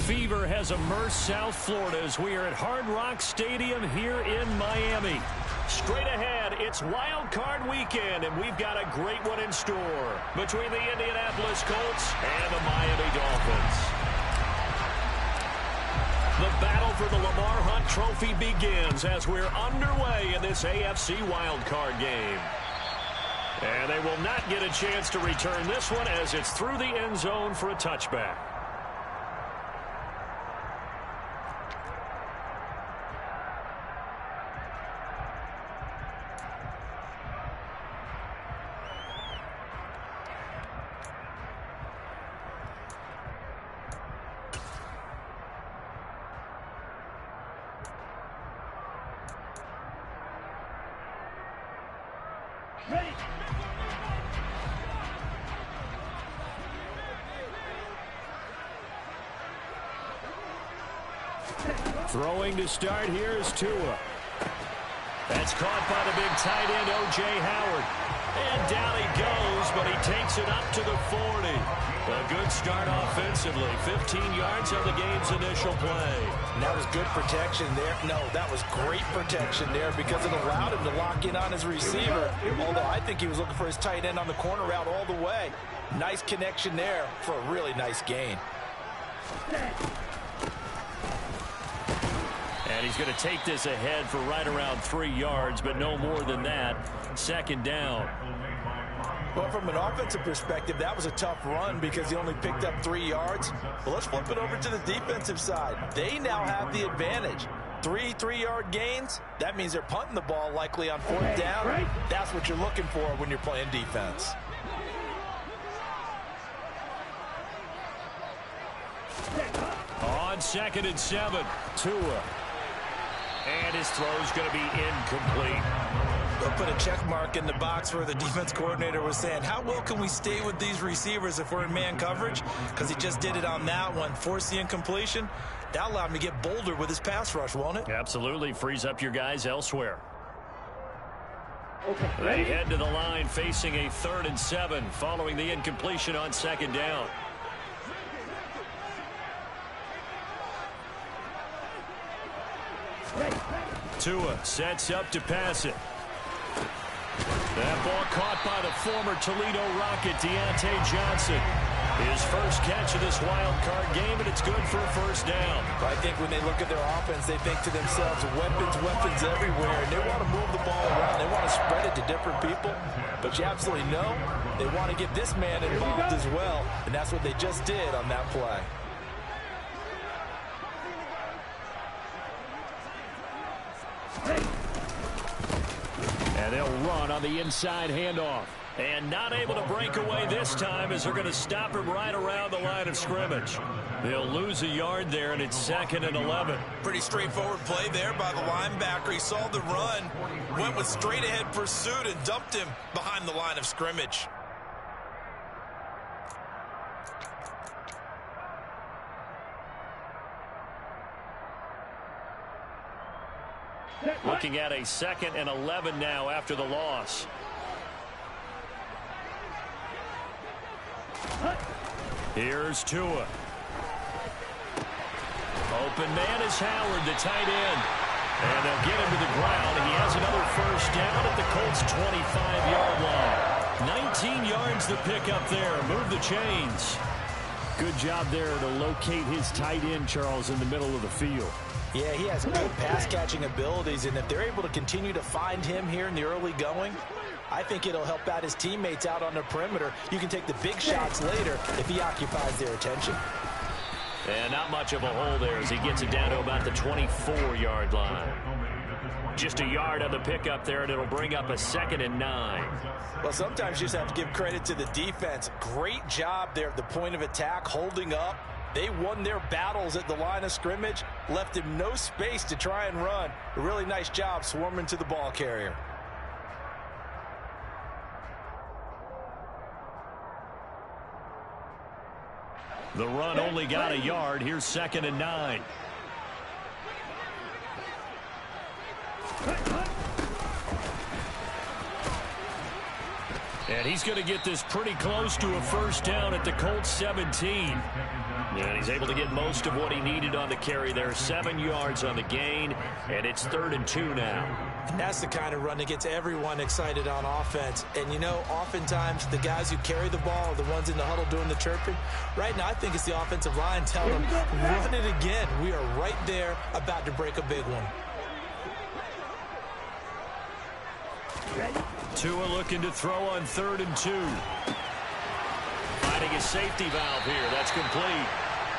fever has immersed South Florida as we are at Hard Rock Stadium here in Miami. Straight ahead, it's Wild Card Weekend, and we've got a great one in store between the Indianapolis Colts and the Miami Dolphins. The battle for the Lamar Hunt Trophy begins as we're underway in this AFC Wild Card game. And they will not get a chance to return this one as it's through the end zone for a touchback. Ready. Throwing to start here is Tua. That's caught by the big tight end, O.J. Howard. And down he goes, but he takes it up to the 40. A good start offensively. 15 yards on the game's initial play. And that was good protection there. No, that was great protection there because it allowed him to lock in on his receiver. Although I think he was looking for his tight end on the corner route all the way. Nice connection there for a really nice gain. And he's going to take this ahead for right around 3 yards, but no more than that. Second down. Well, from an offensive perspective, that was a tough run because he only picked up 3 yards. But let's flip it over to the defensive side. They now have the advantage. 3 3-yard gains. That means they're punting the ball likely on 4th down. That's what you're looking for when you're playing defense. On 2nd and 7, Tua. And his throw's going to be incomplete. They'll put a check mark in the box where the defense coordinator was saying, how well can we stay with these receivers if we're in man coverage? Because he just did it on that one, forced the incompletion. That allowed him to get bolder with his pass rush, won't it? Absolutely. Frees up your guys elsewhere. Okay. They head to the line facing a 3rd and 7 following the incompletion on 2nd down. Tua sets up to pass it. That ball caught by the former Toledo Rocket, Deontay Johnson. His first catch of this wild card game, and it's good for a 1st down. I think when they look at their offense, they think to themselves, weapons, weapons everywhere. And they want to move the ball around. They want to spread it to different people. But you absolutely know they want to get this man involved as well. And that's what they just did on that play. And they'll run on the inside handoff. And not able to break away this time as they're going to stop him right around the line of scrimmage. They'll lose a yard there, and it's 2nd and 11. Pretty straightforward play there by the linebacker. He saw the run, went with straight-ahead pursuit, and dumped him behind the line of scrimmage. Looking at a 2nd and 11 now after the loss. Here's Tua. Open man is Howard, the tight end. And they'll get him to the ground. He has another 1st down at the Colts' 25-yard line. 19 yards to pick up there. Move the chains. Good job there to locate his tight end, Charles, in the middle of the field. Yeah, he has good pass-catching abilities, and if they're able to continue to find him here in the early going, I think it'll help out his teammates out on the perimeter. You can take the big shots later if he occupies their attention. And not much of a hole there as he gets it down to about the 24-yard line. Just a yard on the pickup there, and it'll bring up a 2nd and 9. Well, sometimes you just have to give credit to the defense. Great job there at the point of attack, holding up. They won their battles at the line of scrimmage, left him no space to try and run. A really nice job swarming to the ball carrier. The run only got a yard. Here's 2nd and 9. And he's going to get this pretty close to a first down at the Colts 17. And he's able to get most of what he needed on the carry there. 7 yards on the gain, and it's 3rd and 2 now. And that's the kind of run that gets everyone excited on offense. And, you know, oftentimes the guys who carry the ball are the ones in the huddle doing the chirping. Right now, I think it's the offensive line telling them, run it again. We are right there about to break a big one. Tua looking to throw on 3rd and 2. Finding a safety valve here. That's complete.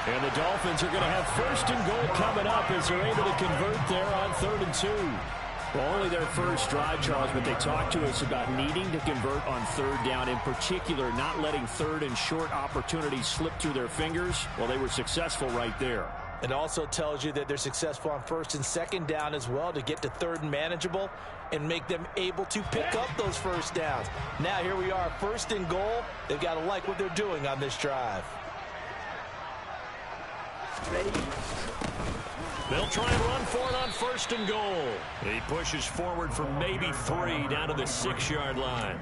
And the Dolphins are going to have 1st and goal coming up as they're able to convert there on 3rd and 2. Well, only their first drive, Charles, but they talked to us about needing to convert on 3rd down, in particular not letting 3rd and short opportunities slip through their fingers. Well, they were successful right there. It also tells you that they're successful on 1st and 2nd down as well to get to 3rd and manageable and make them able to pick up those first downs. Now here we are, 1st and goal. They've got to like what they're doing on this drive. They'll try and run for it on 1st and goal. He pushes forward for maybe 3 down to the 6-yard line.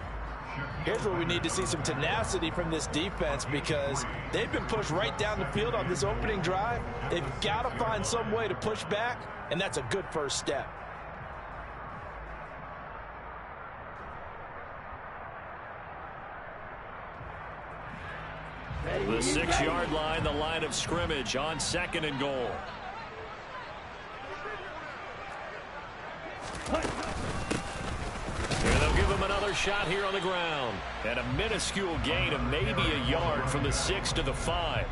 Here's where we need to see some tenacity from this defense because they've been pushed right down the field on this opening drive. They've got to find some way to push back, and that's a good first step. The 6-yard line, the line of scrimmage on 2nd and goal. Here they'll give him another shot here on the ground. And a minuscule gain of maybe a yard from the 6 to the 5.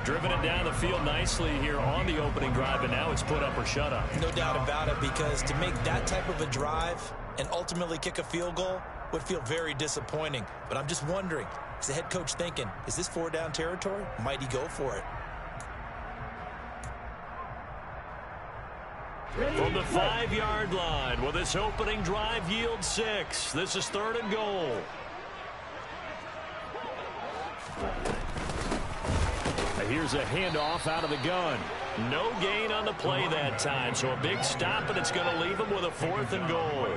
Driven it down the field nicely here on the opening drive, and now it's put up or shut up. No doubt about it, because to make that type of a drive and ultimately kick a field goal would feel very disappointing. But I'm just wondering, is the head coach thinking, is this 4-down territory? Might he go for it? From the 5-yard line, will this opening drive yield 6? This is 3rd and goal. Here's a handoff out of the gun. No gain on the play that time, so a big stop, and it's going to leave him with a 4th and goal.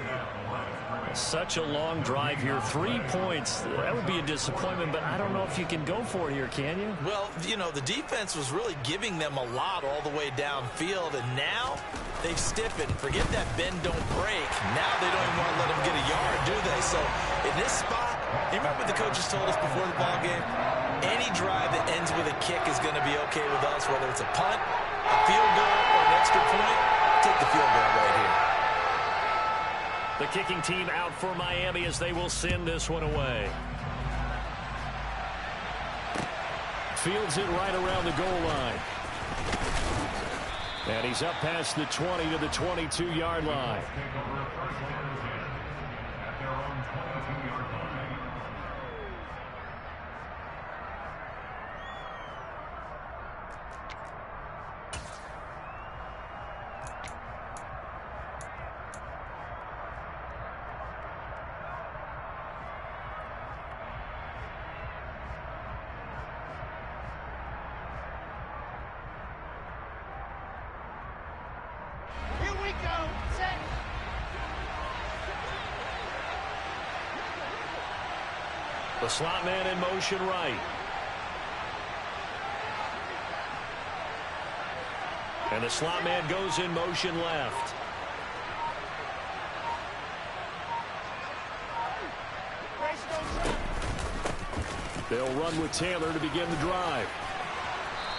Such a long drive here. 3 points. That would be a disappointment, but I don't know if you can go for it here, can you? Well, you know, the defense was really giving them a lot all the way downfield, and now they've stiffened. Forget that bend, don't break. Now they don't even want to let them get a yard, do they? So in this spot, you remember what the coaches told us before the ball game? Any drive that ends with a kick is going to be okay with us, whether it's a punt, a field goal, or an extra point. Take the field goal right here. The kicking team out for Miami as they will send this one away. Fields it right around the goal line. And he's up past the 20 to the 22-yard line. The slot man in motion right. And the slot man goes in motion left. They'll run with Taylor to begin the drive.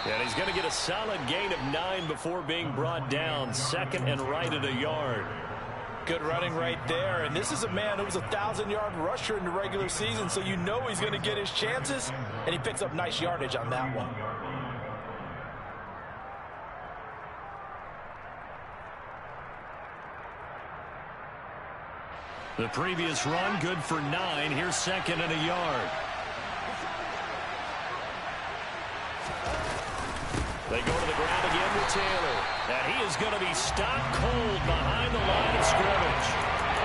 And he's going to get a solid gain of 9 before being brought down. 2nd and right at a yard. Good running right there, and this is a man who was a 1,000-yard rusher in the regular season, so you know he's going to get his chances, and he picks up nice yardage on that one. The previous run good for 9. Here's 2nd and a yard. They go to the ground again with Taylor. And he is going to be stopped cold behind the line of scrimmage.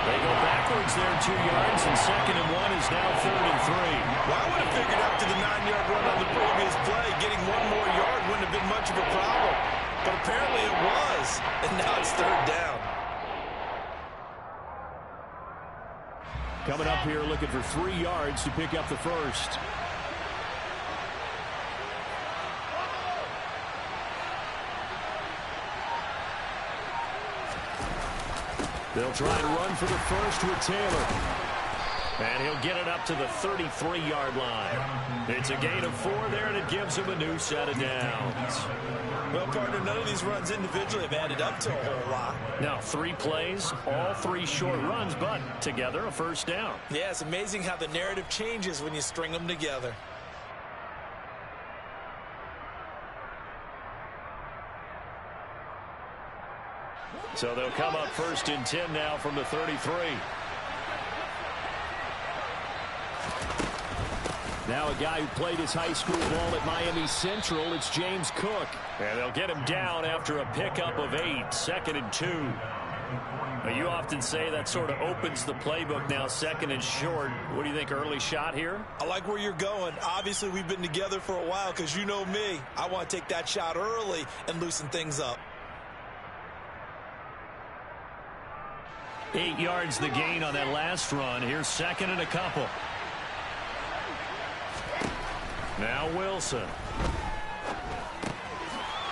They go backwards there 2 yards, and 2nd and 1 is now 3rd and 3. Well, I would have figured after the 9-yard run on the previous play, getting 1 more yard wouldn't have been much of a problem. But apparently it was, and now it's 3rd down. Coming up here looking for 3 yards to pick up the first. They'll try and run for the first with Taylor. And he'll get it up to the 33-yard line. It's a gain of 4 there, and it gives him a new set of downs. Well, partner, none of these runs individually have added up to a whole lot. Now, 3 plays, all 3 short runs, but together a first down. Yeah, it's amazing how the narrative changes when you string them together. So they'll come up 1st and 10 now from the 33. Now a guy who played his high school ball at Miami Central, it's James Cook. And they'll get him down after a pickup of 8, 2nd and 2. Now, you often say that sort of opens the playbook now, 2nd and short. What do you think, early shot here? I like where you're going. Obviously, we've been together for a while because you know me. I want to take that shot early and loosen things up. 8 yards the gain on that last run. Here's 2nd and a couple. Now Wilson.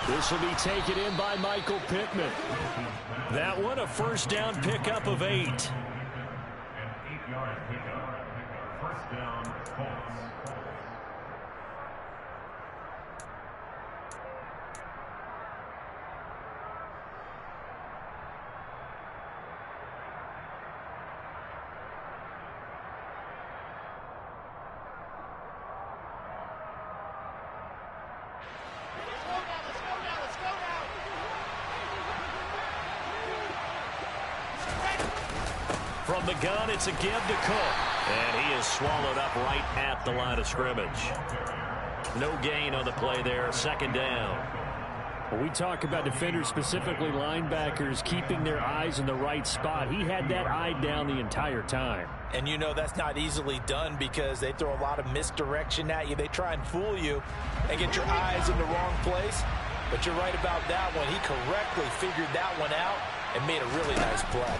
This will be taken in by Michael Pittman. That one a first down pickup of 8. An 8-yard pickup. First down, Colts. From the gun, it's a give to Cook. And he is swallowed up right at the line of scrimmage. No gain on the play there, 2nd down. Well, we talk about defenders, specifically linebackers, keeping their eyes in the right spot. He had that eye down the entire time. And you know that's not easily done because they throw a lot of misdirection at you. They try and fool you and get your eyes in the wrong place. But you're right about that one. He correctly figured that one out and made a really nice play.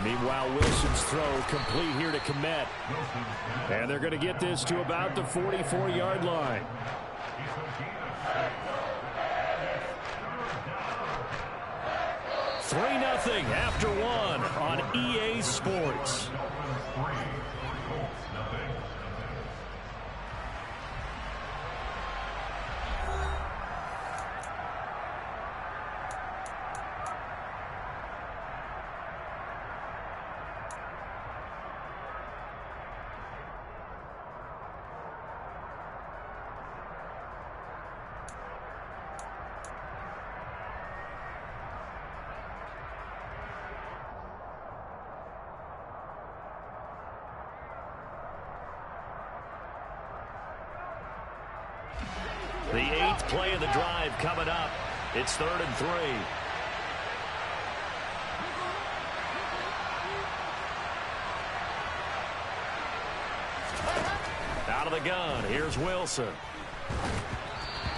Meanwhile, Wilson's throw complete here to Kmet. And they're going to get this to about the 44-yard line. Three 0 after 1 on EA Sports. The 8th play of the drive coming up. It's 3rd and 3. Out of the gun, here's Wilson.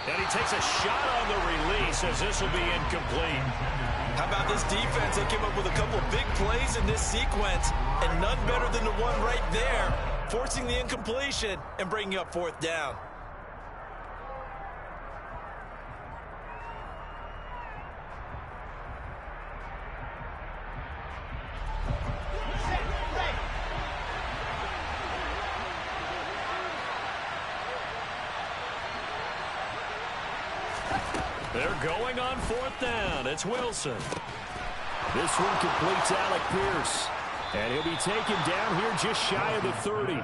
And he takes a shot on the release as this will be incomplete. How about this defense? They came up with a couple of big plays in this sequence, and none better than the one right there, forcing the incompletion and bringing up 4th down. They're going on 4th down. It's Wilson. This one completes Alec Pierce. And he'll be taken down here just shy of the 30.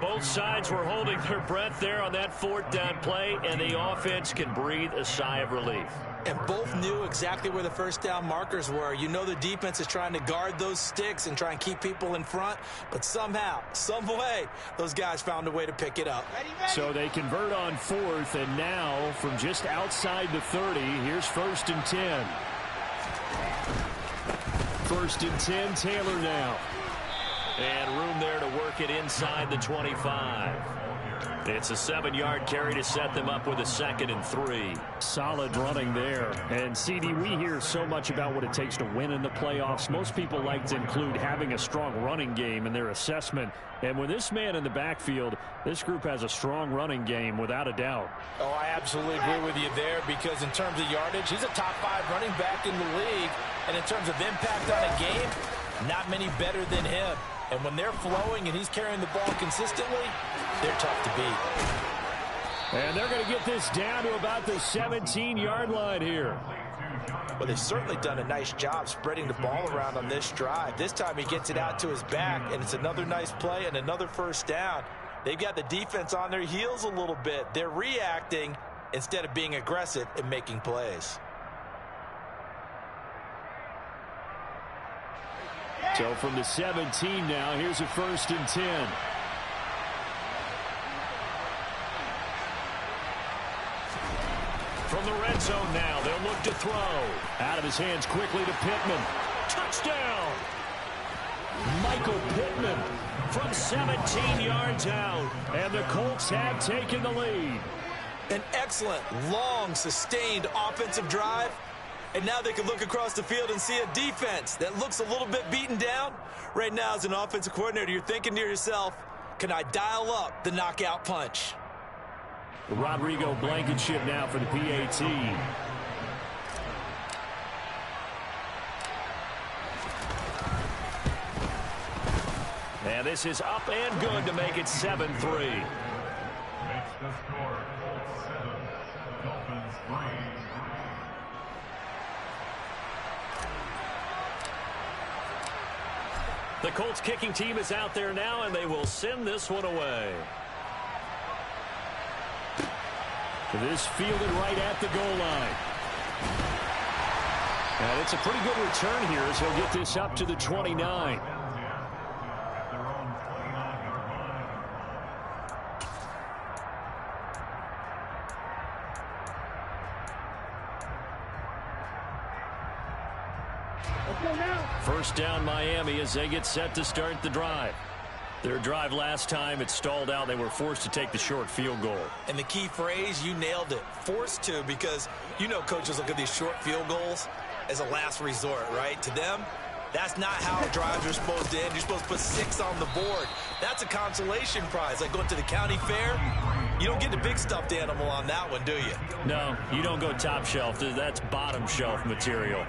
Both sides were holding their breath there on that 4th down play, and the offense can breathe a sigh of relief. And both knew exactly where the first down markers were. You know the defense is trying to guard those sticks and try and keep people in front, but somehow, some way, those guys found a way to pick it up. So they convert on 4th, and now from just outside the 30, here's 1st and 10. 1st and 10, Taylor now. And room there to work it inside the 25. It's a 7-yard carry to set them up with a 2nd and 3. Solid running there. And, CD, we hear so much about what it takes to win in the playoffs. Most people like to include having a strong running game in their assessment. And with this man in the backfield, this group has a strong running game without a doubt. Oh, I absolutely agree with you there, because in terms of yardage, he's a top 5 running back in the league. And in terms of impact on a game, not many better than him. And when they're flowing and he's carrying the ball consistently, they're tough to beat. And they're going to get this down to about the 17-yard line here. Well, they've certainly done a nice job spreading the ball around on this drive. This time he gets it out to his back, and it's another nice play and another first down. They've got the defense on their heels a little bit. They're reacting instead of being aggressive and making plays. So from the 17 now, here's a 1st and 10. From the red zone now, they'll look to throw. Out of his hands quickly to Pittman. Touchdown! Michael Pittman from 17 yards out. And the Colts have taken the lead. An excellent, long, sustained offensive drive. And now they can look across the field and see a defense that looks a little bit beaten down. Right now, as an offensive coordinator, you're thinking to yourself, can I dial up the knockout punch? Rodrigo Blankenship now for the PAT. And this is up and good to make it 7-3. Makes the score Colts 7, Dolphins 3. The Colts kicking team is out there now, and they will send this one away. This fielded right at the goal line. And it's a pretty good return here as he'll get this up to the 29. First down Miami as they get set to start the drive. Their drive last time, it stalled out. They were forced to take the short field goal. And the key phrase, you nailed it, forced to, because you know coaches look at these short field goals as a last resort, right? To them, that's not how drives are supposed to end. You're supposed to put 6 on the board. That's a consolation prize, like going to the county fair. You don't get the big stuffed animal on that one, do you? No, you don't go top shelf. That's bottom shelf material.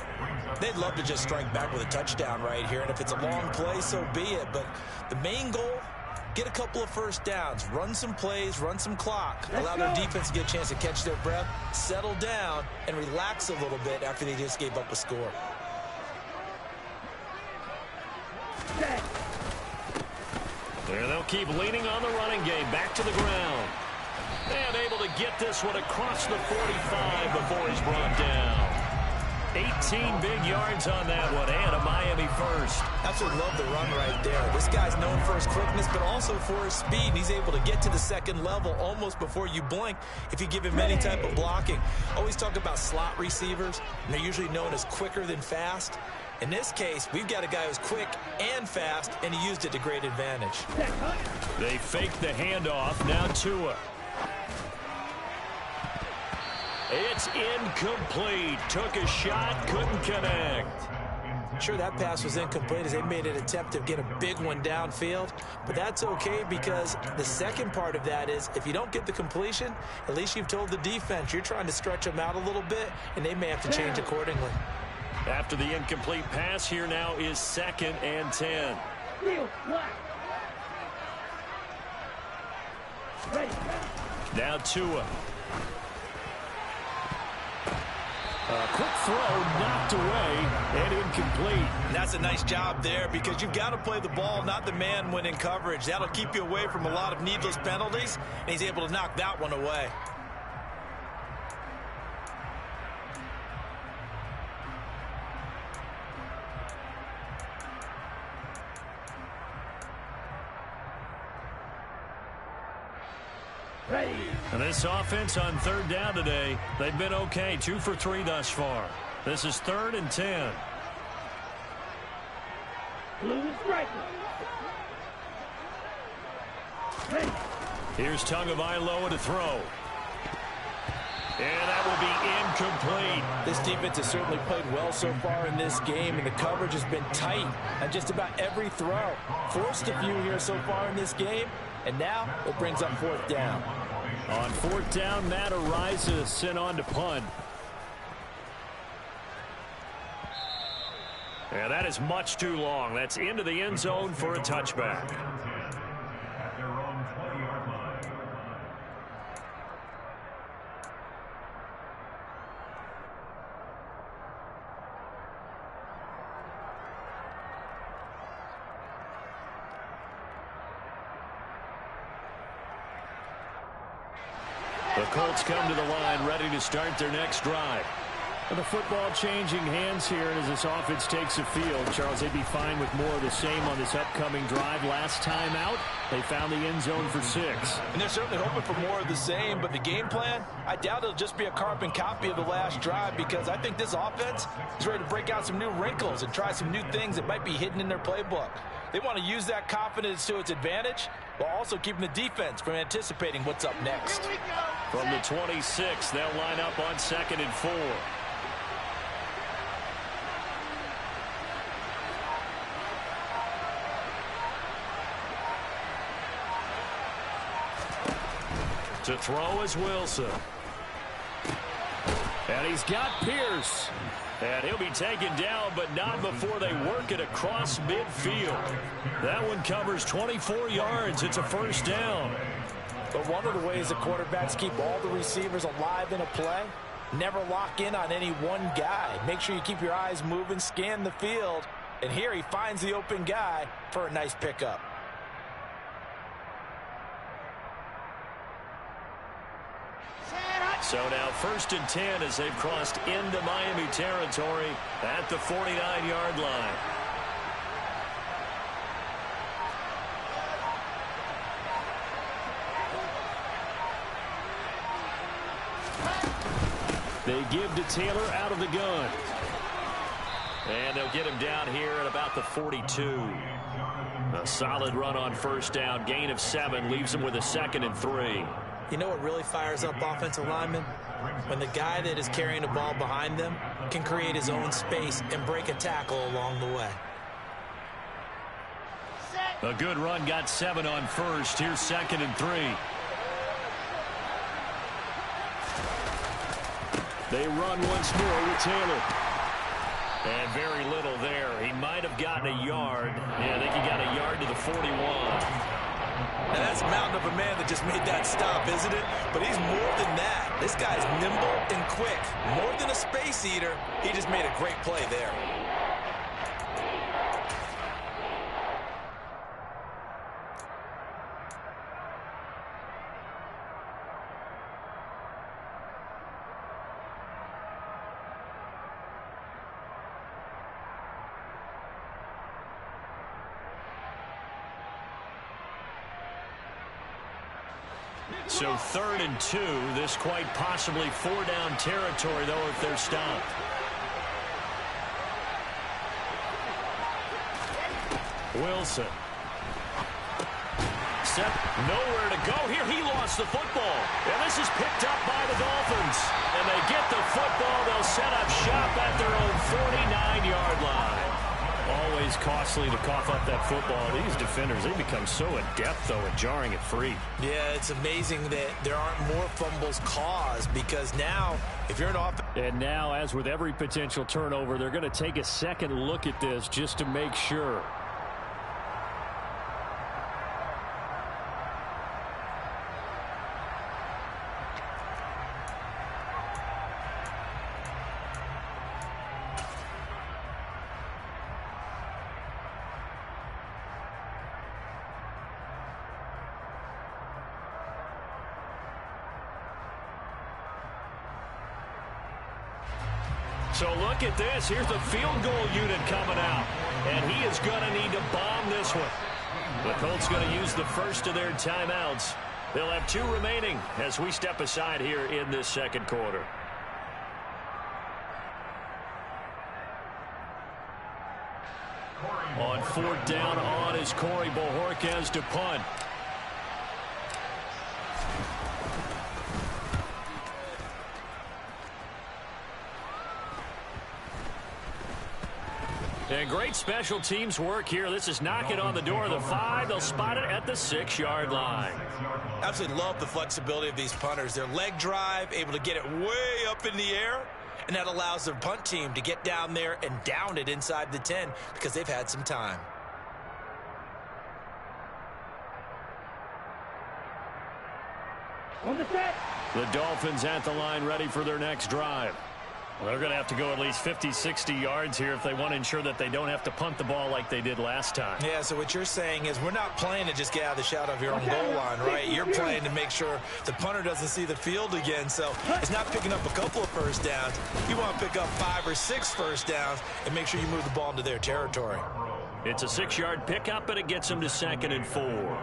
They'd love to just strike back with a touchdown right here, and if it's a long play, so be it. But the main goal, get a couple of first downs, run some plays, run some clock, allow their defense to get a chance to catch their breath, settle down, and relax a little bit after they just gave up a score. There they'll keep leaning on the running game, back to the ground. And able to get this one across the 45 before he's brought down. 18 big yards on that one, and a Miami first. Absolutely love the run right there. This guy's known for his quickness, but also for his speed. He's able to get to the second level almost before you blink if you give him any type of blocking. Always talk about slot receivers, and they're usually known as quicker than fast. In this case, we've got a guy who's quick and fast, and he used it to great advantage. They faked the handoff. Now Tua. It's incomplete. Took a shot, couldn't connect. Sure, that pass was incomplete as they made an attempt to get a big one downfield, but that's okay because the second part of that is if you don't get the completion, at least you've told the defense you're trying to stretch them out a little bit, and they may have to change accordingly. After the incomplete pass, here now is 2nd and 10. Now Tua. A quick throw knocked away and incomplete. And that's a nice job there because you've got to play the ball, not the man when in coverage. That'll keep you away from a lot of needless penalties, and he's able to knock that one away. And this offense on 3rd down today, they've been okay. 2 for 3 thus far. This is 3rd and 10. Here's Tagovailoa to throw. And that will be incomplete. This defense has certainly played well so far in this game, and the coverage has been tight on just about every throw. Forced a few here so far in this game, and now it brings up fourth down. On fourth down, Matt Araiza sent on to punt. And that is much too long. That's into the end zone for a touchback. At their own 20-yard line. The Colts come to the line, ready to start their next drive. And the football changing hands here as this offense takes the field. Charles, they'd be fine with more of the same on this upcoming drive. Last time out, they found the end zone for 6. And they're certainly hoping for more of the same, but the game plan, I doubt it'll just be a carbon copy of the last drive, because I think this offense is ready to break out some new wrinkles and try some new things that might be hidden in their playbook. They want to use that confidence to its advantage while also keeping the defense from anticipating what's up next. From the 26, they'll line up on 2nd and 4. To throw is Wilson. And he's got Pierce. And he'll be taken down, but not before they work it across midfield. That one covers 24 yards. It's a first down. But one of the ways the quarterbacks keep all the receivers alive in a play, never lock in on any one guy. Make sure you keep your eyes moving, scan the field. And here he finds the open guy for a nice pickup. So now 1st and 10 as they've crossed into Miami territory at the 49-yard line. They give to Taylor out of the gun. And they'll get him down here at about the 42. A solid run on first down. Gain of 7 leaves him with a 2nd and 3. You know what really fires up offensive linemen? When the guy that is carrying the ball behind them can create his own space and break a tackle along the way. A good run, got 7 on first. Here's 2nd and 3. They run once more with Taylor. And very little there. He might have gotten a yard. Yeah, I think he got a yard to the 41. Now that's a mountain of a man that just made that stop, isn't it? But he's more than that. This guy's nimble and quick. More than a space eater, he just made a great play there. So 3rd and 2. This quite possibly 4-down territory, though, if they're stopped. Wilson. Set. Nowhere to go here. He lost the football. And this is picked up by the Dolphins. And they get the football. They'll set up shop at their own 49-yard line. Always costly to cough up that football. These defenders, they become so adept, though, at jarring it free. Yeah, it's amazing that there aren't more fumbles caused, because now, if you're an offense... And now, as with every potential turnover, they're going to take a second look at this just to make sure. So look at this. Here's the field goal unit coming out. And he is going to need to bomb this one. The Colts going to use the first of their timeouts. They'll have 2 remaining as we step aside here in this second quarter. On 4th down, on is Corey Bojorquez to punt. And great special teams work here. This is knocking on the door of the 5. They'll spot it at the 6-yard line. Absolutely love the flexibility of these punters. Their leg drive, able to get it way up in the air, and that allows their punt team to get down there and down it inside the 10 because they've had some time. On the set. The Dolphins at the line ready for their next drive. Well, they're going to have to go at least 50, 60 yards here if they want to ensure that they don't have to punt the ball like they did last time. Yeah, so what you're saying is we're not playing to just get out of the shadow of your own goal line, right? You're playing to make sure the punter doesn't see the field again. So it's not picking up a couple of first downs. You want to pick up 5 or 6 first downs and make sure you move the ball into their territory. It's a 6-yard pickup, and it gets them to 2nd and 4.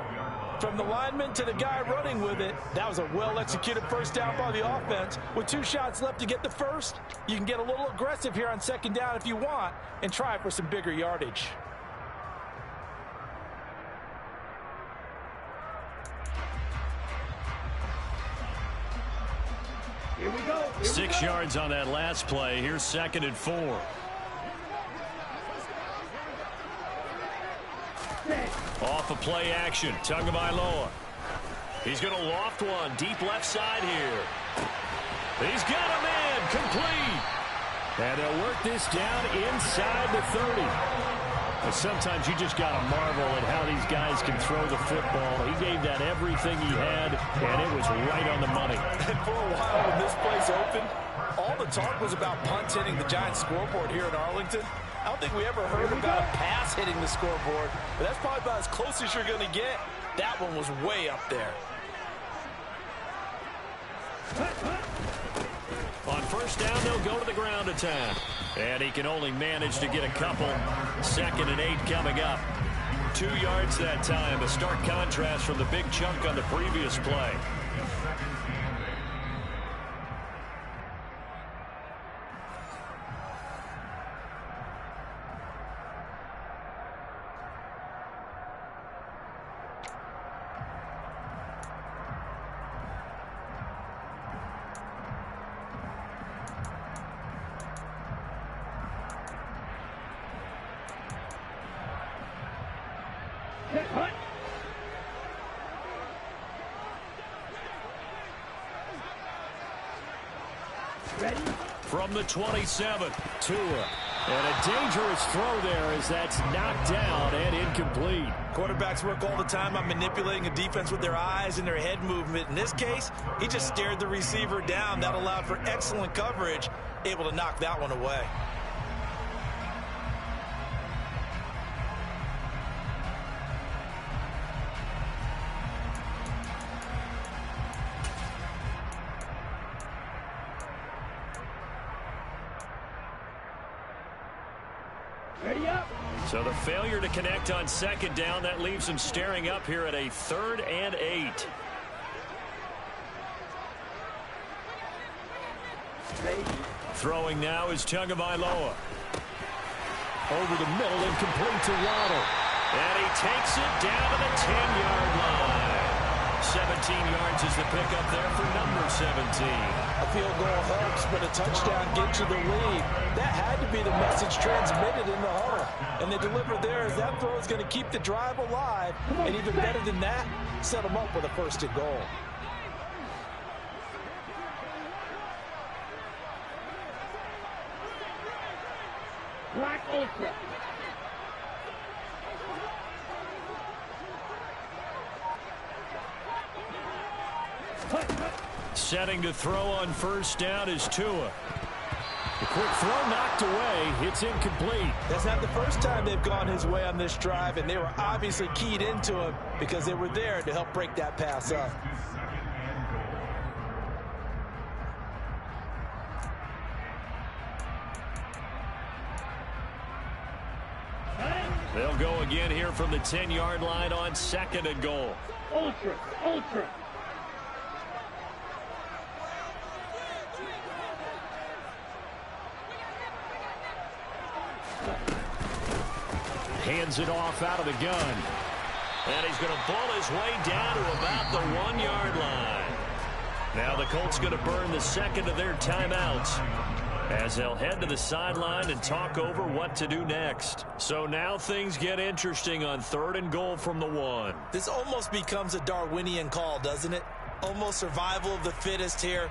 From the lineman to the guy running with it, that was a well-executed first down by the offense. With 2 shots left to get the first, you can get a little aggressive here on 2nd down if you want and try for some bigger yardage. Here we go. 6 yards on that last play. Here's 2nd and 4. Off of play action, Tagovailoa. He's going to loft one, deep left side here. He's got him in, complete. And they'll work this down inside the 30. And sometimes you just got to marvel at how these guys can throw the football. He gave that everything he had, and it was right on the money. And for a while when this place opened, all the talk was about punts hitting the Giants scoreboard here in Arlington. I don't think we ever heard about a pass hitting the scoreboard, but that's probably about as close as you're going to get. That one was way up there. On first down, they'll go to the ground attack. And he can only manage to get a couple. 2nd and 8 coming up. 2 yards that time. A stark contrast from the big chunk on the previous play. Ready? From the 27, Tua. And a dangerous throw there as that's knocked down and incomplete. Quarterbacks work all the time on manipulating a defense with their eyes and their head movement. In this case, he just stared the receiver down. That allowed for excellent coverage, able to knock that one away. Ready up. So the failure to connect on 2nd down, that leaves him staring up here at a 3rd and 8. Throwing now is Tagovailoa. Over the middle and complete to Waddle. And he takes it down to the 10-yard line. 17 yards is the pickup there for number 17. A field goal helps, but a touchdown gets you the lead. That had to be the message transmitted in the huddle. And they delivered there as that throw is going to keep the drive alive. And even better than that, set them up with a 1st and goal. Black Ultra. Setting to throw on first down is Tua. The quick throw knocked away. It's incomplete. That's not the first time they've gone his way on this drive, and they were obviously keyed into him because they were there to help break that pass up. They'll go again here from the 10-yard line on 2nd and goal. Ultra. Ultra. Hands it off out of the gun. And he's going to pull his way down to about the 1-yard line. Now the Colts going to burn the 2nd of their timeouts. as they'll head to the sideline and talk over what to do next. So now things get interesting on 3rd and goal from the 1. This almost becomes a Darwinian call, doesn't it? Almost survival of the fittest here.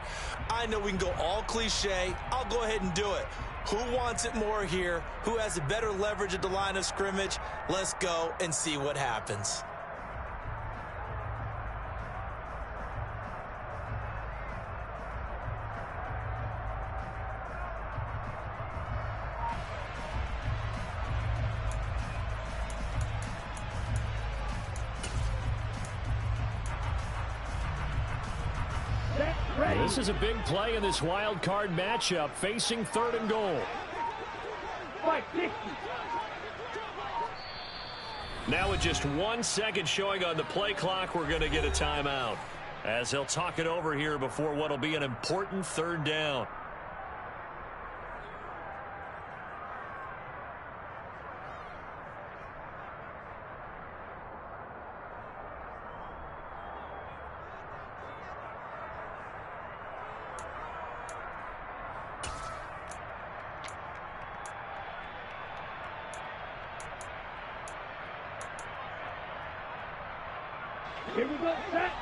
I know we can go all cliche. I'll go ahead and do it. Who wants it more here? Who has a better leverage at the line of scrimmage? Let's go and see what happens. This is a big play in this wild card matchup, facing 3rd and goal. 560. Now with just 1 second showing on the play clock, we're going to get a timeout, as he'll talk it over here before what will be an important 3rd down. Here we go, set.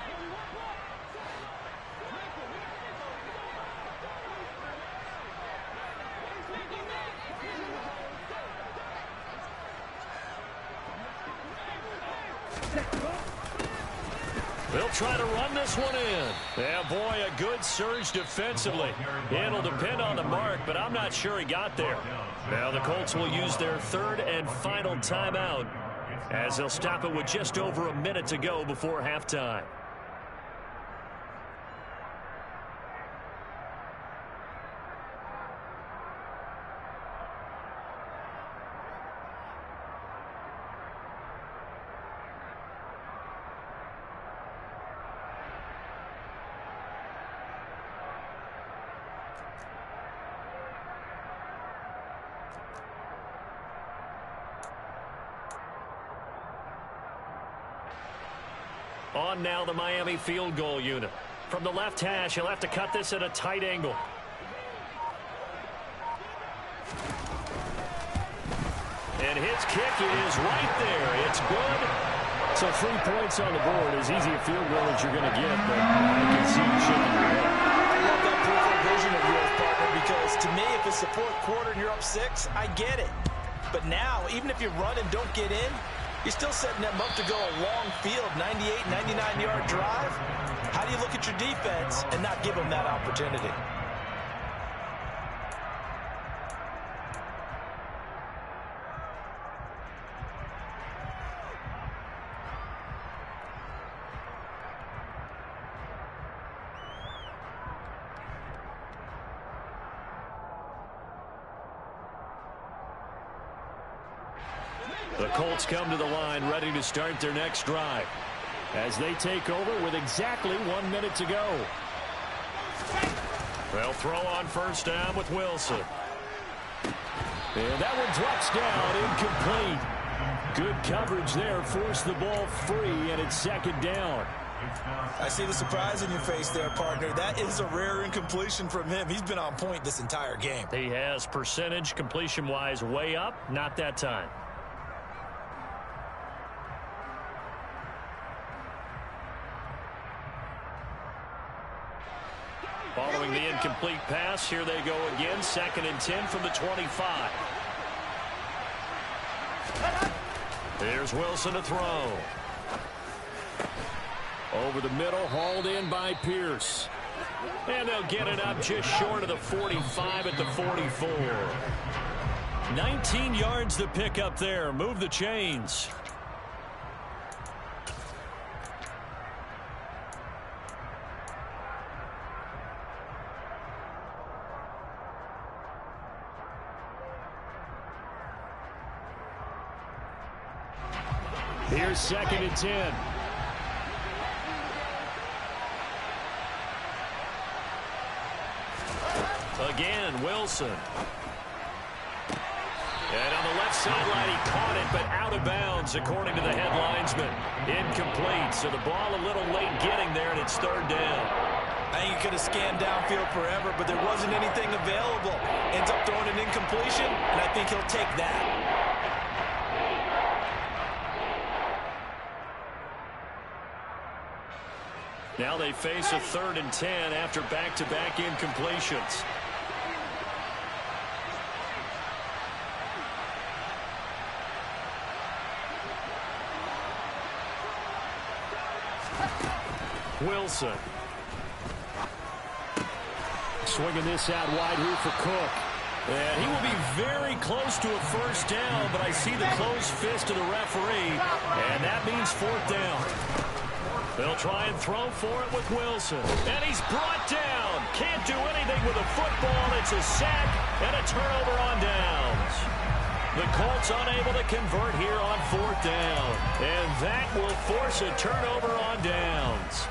They'll try to run this one in. Yeah, boy, a good surge defensively. It'll depend on the mark, but I'm not sure he got there. Now the Colts will use their 3rd and final timeout, as they'll stop it with just over a minute to go before halftime. On now the Miami field goal unit. From the left hash, he'll have to cut this at a tight angle. And his kick is right there. It's good. So 3 points on the board, as easy a field goal as you're going to get, but I can see you shaking your head. I love that peripheral vision of yours, partner, because to me, if it's the 4th quarter and you're up 6, I get it. But now, even if you run and don't get in, you're still setting them up to go a long field, 98, 99-yard drive. How do you look at your defense and not give them that opportunity? The Colts come to the line ready to start their next drive, as they take over with exactly 1 minute to go. They'll throw on 1st down with Wilson. And that one drops down, incomplete. Good coverage there, forced the ball free, and it's 2nd down. I see the surprise in your face there, partner. That is a rare incompletion from him. He's been on point this entire game. He has percentage completion-wise way up, not that time. Following the incomplete pass, here they go again. 2nd and 10 from the 25. Here's Wilson to throw. Over the middle, hauled in by Pierce. And they'll get it up just short of the 45 at the 44. 19 yards to pick up there. Move the chains. Here's 2nd and 10. Again, Wilson. And on the left sideline, he caught it, but out of bounds, according to the head linesman. Incomplete, so the ball a little late getting there, and it's 3rd down. I think he could have scanned downfield forever, but there wasn't anything available. Ends up throwing an incompletion, and I think he'll take that. Now they face a 3rd and 10 after back-to-back incompletions. Wilson. Swinging this out wide here for Cook. And he will be very close to a first down, but I see the closed fist of the referee, and that means 4th down. They'll try and throw for it with Wilson. And he's brought down. Can't do anything with a football. It's a sack and a turnover on downs. The Colts unable to convert here on 4th down. And that will force a turnover on downs.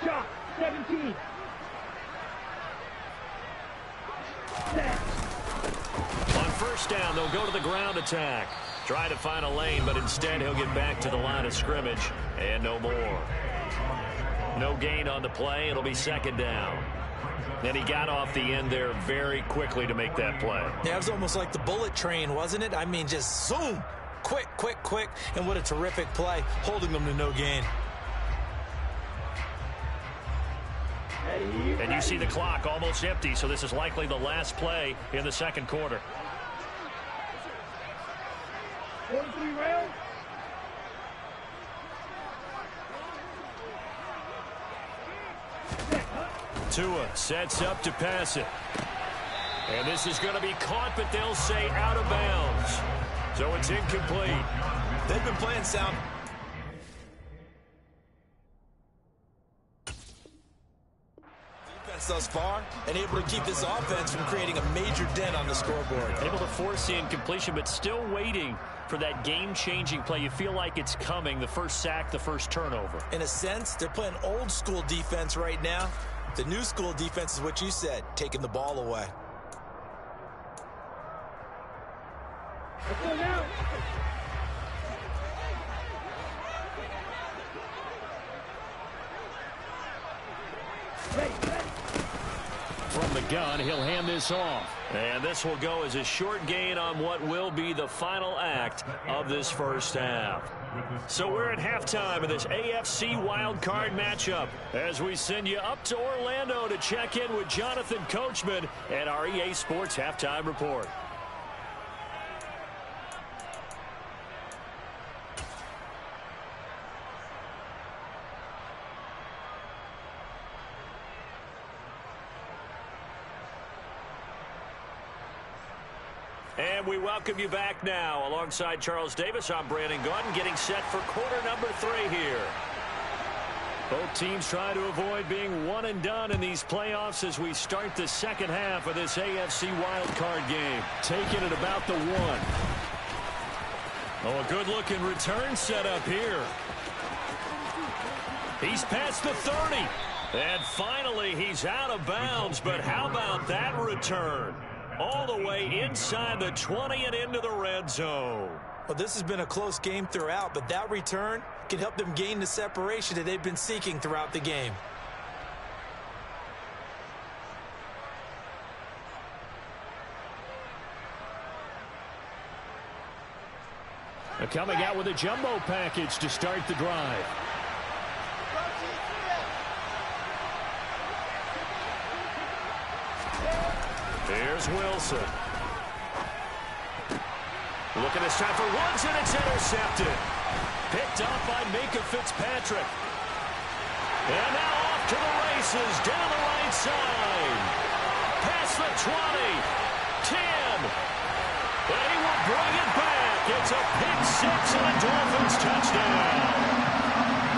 Shot 17. On first down, they'll go to the ground attack. Try to find a lane, but instead he'll get back to the line of scrimmage. And no more. No gain on the play. It'll be 2nd down. And he got off the end there very quickly to make that play. Yeah, it was almost like the bullet train, wasn't it? I mean, just zoom. Quick, quick, quick. And what a terrific play, holding them to no gain. And you see the clock almost empty, so this is likely the last play in the 2nd quarter. 43 rounds. Tua sets up to pass it. And this is going to be caught, but they'll say out of bounds. So it's incomplete. They've been playing sound. Defense thus far, and able to keep this offense from creating a major dent on the scoreboard. Able to force the incompletion, but still waiting for that game-changing play. You feel like it's coming, the first sack, the first turnover. In a sense, they're playing old-school defense right now. The new-school defense is what you said, taking the ball away. Let's go now. From the gun, he'll hand this off. And this will go as a short gain on what will be the final act of this first half. So we're at halftime of this AFC wildcard matchup as we send you up to Orlando to check in with Jonathan Coachman and our EA Sports Halftime Report. And we welcome you back now. Alongside Charles Davis, I'm Brandon Gaudin, getting set for quarter number 3 here. Both teams try to avoid being one and done in these playoffs as we start the second half of this AFC wildcard game. Taking it about the 1. Oh, a good-looking return set up here. He's past the 30. And finally, he's out of bounds. But how about that return? All the way inside the 20 and into the red zone. Well, this has been a close game throughout, but that return can help them gain the separation that they've been seeking throughout the game. They're coming out with a jumbo package to start the drive. Here's Wilson. Looking this time for Woods, and it's intercepted. Picked up by Minka Fitzpatrick. And now off to the races down the right side. Past the 20. 10. And he will bring it back. It's a pick 6 and a Dolphins touchdown.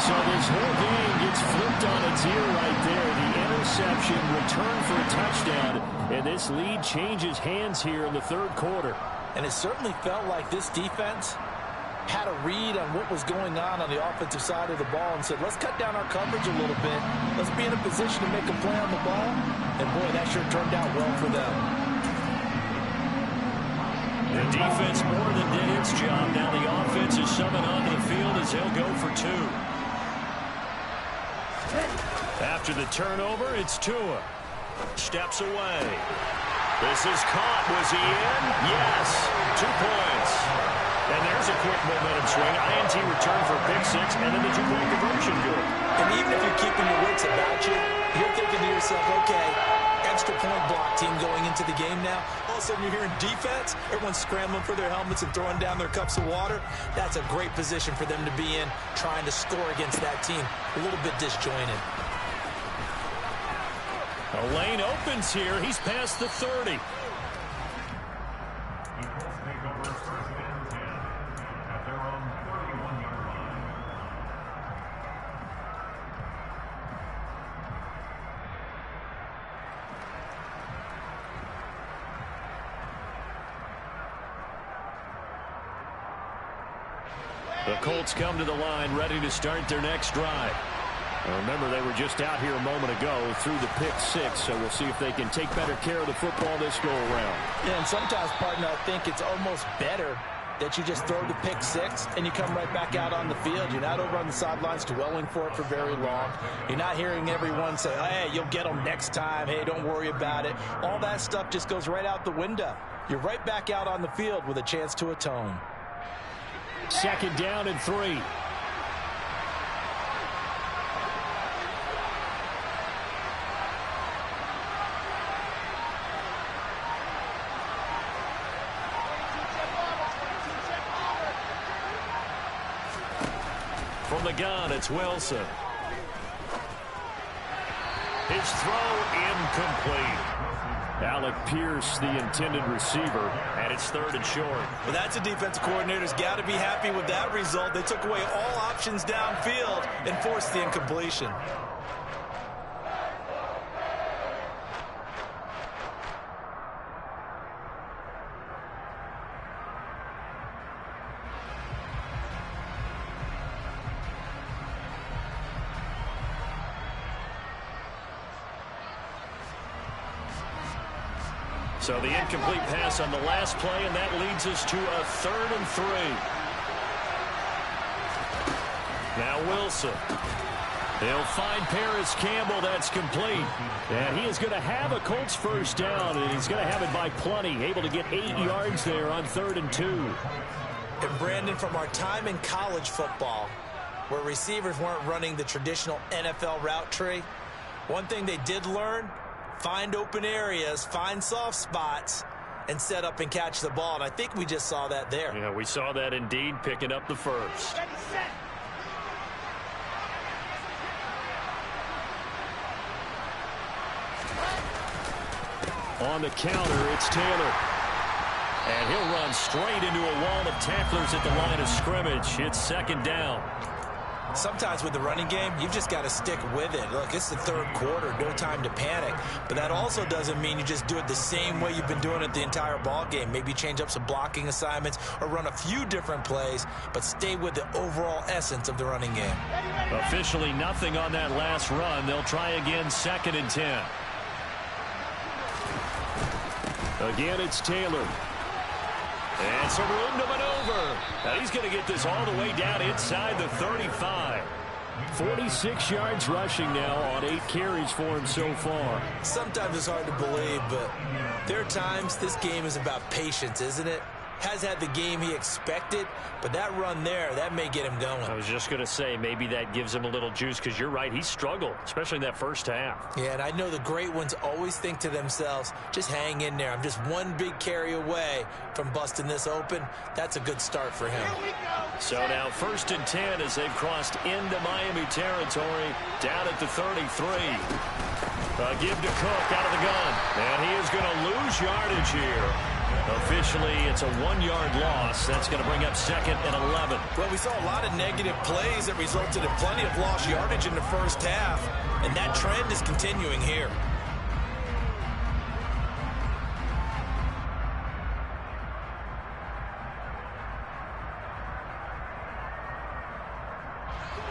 So this whole game gets flipped on its ear right there. The interception, return for a touchdown, and this lead changes hands here in the 3rd quarter. And it certainly felt like this defense had a read on what was going on the offensive side of the ball and said, let's cut down our coverage a little bit. Let's be in a position to make a play on the ball. And, boy, that sure turned out well for them. The defense more than did its job. Now the offense is summoned onto the field as they'll go for 2. After the turnover, it's Tua. Steps away. This is caught. Was he in? Yes. 2 points. And there's a quick momentum swing. INT return for a pick 6, and then the 2-point conversion good. And even if you're keeping your wits about you, you're thinking to yourself, okay, extra point block team going into the game now. All of a sudden you're hearing defense. Everyone's scrambling for their helmets and throwing down their cups of water. That's a great position for them to be in, trying to score against that team. A little bit disjointed. A lane opens here. He's past the 30. Eagles take over first and 10 at their own 31-yard line. The Colts come to the line ready to start their next drive. Remember, they were just out here a moment ago through the pick 6, so we'll see if they can take better care of the football this go-around. Yeah, and sometimes, partner, I think it's almost better that you just throw the pick 6 and you come right back out on the field. You're not over on the sidelines dwelling for it for very long. You're not hearing everyone say, hey, you'll get them next time. Hey, don't worry about it. All that stuff just goes right out the window. You're right back out on the field with a chance to atone. 2nd down and 3. From the gun, it's Wilson. His throw incomplete. Alec Pierce, the intended receiver, and it's 3rd and short. Well, that's a defensive coordinator's got to be happy with that result. They took away all options downfield and forced the incompletion. So the incomplete pass on the last play, and that leads us to a 3rd and 3. Now Wilson. They'll find Paris Campbell. That's complete. And he is going to have a Colts first down, and he's going to have it by plenty. Able to get 8 yards there on 3rd and 2. And Brandon, from our time in college football, where receivers weren't running the traditional NFL route tree, one thing they did learn, find open areas, find soft spots, and set up and catch the ball. And I think we just saw that there. Yeah, we saw that indeed, picking up the first. On the counter, it's Taylor. And he'll run straight into a wall of tacklers at the line of scrimmage. It's 2nd down. Sometimes with the running game, you've just got to stick with it. Look, it's the 3rd quarter, no time to panic. But that also doesn't mean you just do it the same way you've been doing it the entire ball game. Maybe change up some blocking assignments or run a few different plays, but stay with the overall essence of the running game. Officially nothing on that last run. They'll try again, 2nd and 10. Again, it's Taylor. And some room to maneuver. Now he's going to get this all the way down inside the 35. 46 yards rushing now on 8 carries for him so far. Sometimes it's hard to believe, but there are times this game is about patience, isn't it? Has had the game he expected, but that run there, that may get him going. I was just going to say, maybe that gives him a little juice, because you're right, he struggled, especially in that first half. Yeah, and I know the great ones always think to themselves, just hang in there. I'm just one big carry away from busting this open. That's a good start for him. So now 1st and 10 as they've crossed into Miami territory, down at the 33. Give to Cook out of the gun, and he is going to lose yardage here. Officially, it's a 1-yard loss. That's going to bring up 2nd and 11. Well, we saw a lot of negative plays that resulted in plenty of lost yardage in the first half, and that trend is continuing here.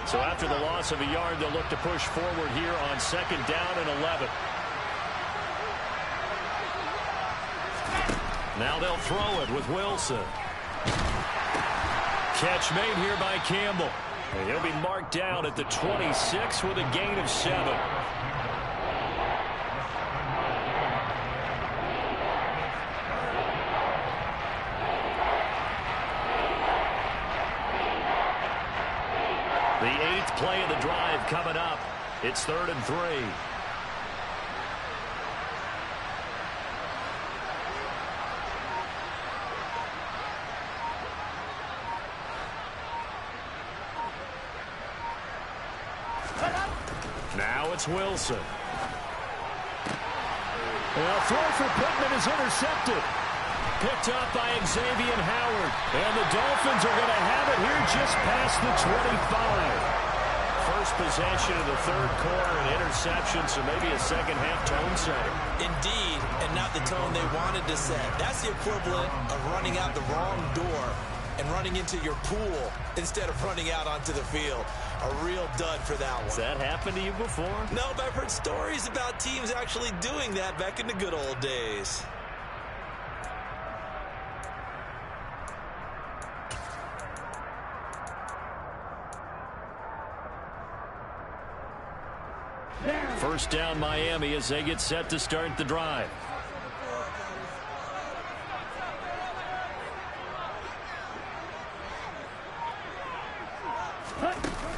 So after the loss of a yard, they'll look to push forward here on 2nd down and 11. Now they'll throw it with Wilson. Catch made here by Campbell. And he'll be marked down at the 26 with a gain of 7. The 8th play of the drive coming up. It's 3rd and 3. Now it's Wilson. A throw for Pittman is intercepted. Picked up by Xavier Howard. And the Dolphins are going to have it here just past the 25. First possession of the 3rd quarter, an interception, so maybe a second-half tone setter. Indeed, and not the tone they wanted to set. That's the equivalent of running out the wrong door and running into your pool instead of running out onto the field. A real dud for that one. Has that happened to you before? No, but I've heard stories about teams actually doing that back in the good old days. First down Miami as they get set to start the drive.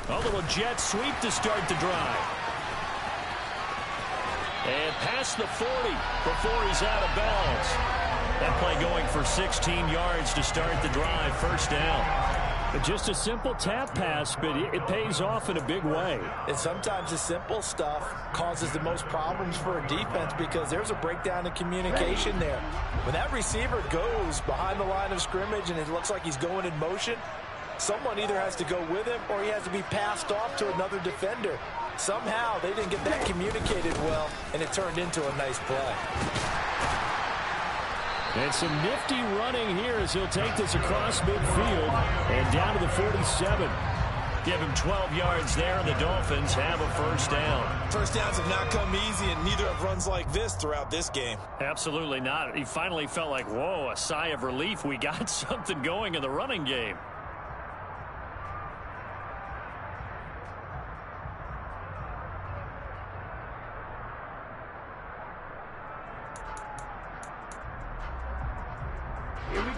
A little jet sweep to start the drive. And past the 40 before he's out of bounds. That play going for 16 yards to start the drive. First down. Just a simple tap pass, but it pays off in a big way. And sometimes the simple stuff causes the most problems for a defense because there's a breakdown in communication there. When that receiver goes behind the line of scrimmage and it looks like he's going in motion, someone either has to go with him or he has to be passed off to another defender. Somehow they didn't get that communicated well, and it turned into a nice play. And some nifty running here as he'll take this across midfield and down to the 47. Give him 12 yards there, and the Dolphins have a first down. First downs have not come easy, and neither have runs like this throughout this game. Absolutely not. He finally felt like, whoa, a sigh of relief. We got something going in the running game.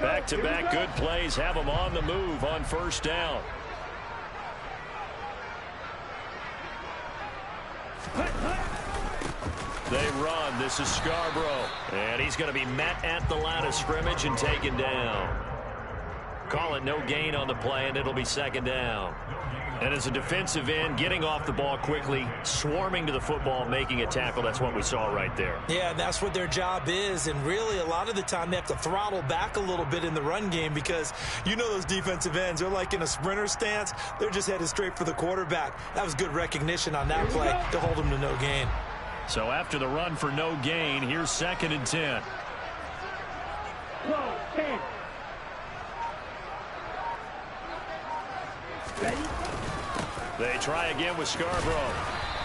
Back-to-back good plays have them on the move on first down. They run. This is Scarborough. And he's going to be met at the line of scrimmage and taken down. Call it no gain on the play, and it'll be second down. And as a defensive end, getting off the ball quickly, swarming to the football, making a tackle, that's what we saw right there. Yeah, and that's what their job is. And really, a lot of the time, they have to throttle back a little bit in the run game because you know those defensive ends, they're like in a sprinter stance. They're just headed straight for the quarterback. That was good recognition on that play to hold them to no gain. So after the run for no gain, here's 2nd and 10. 12, 10. Ready? They try again with Scarborough.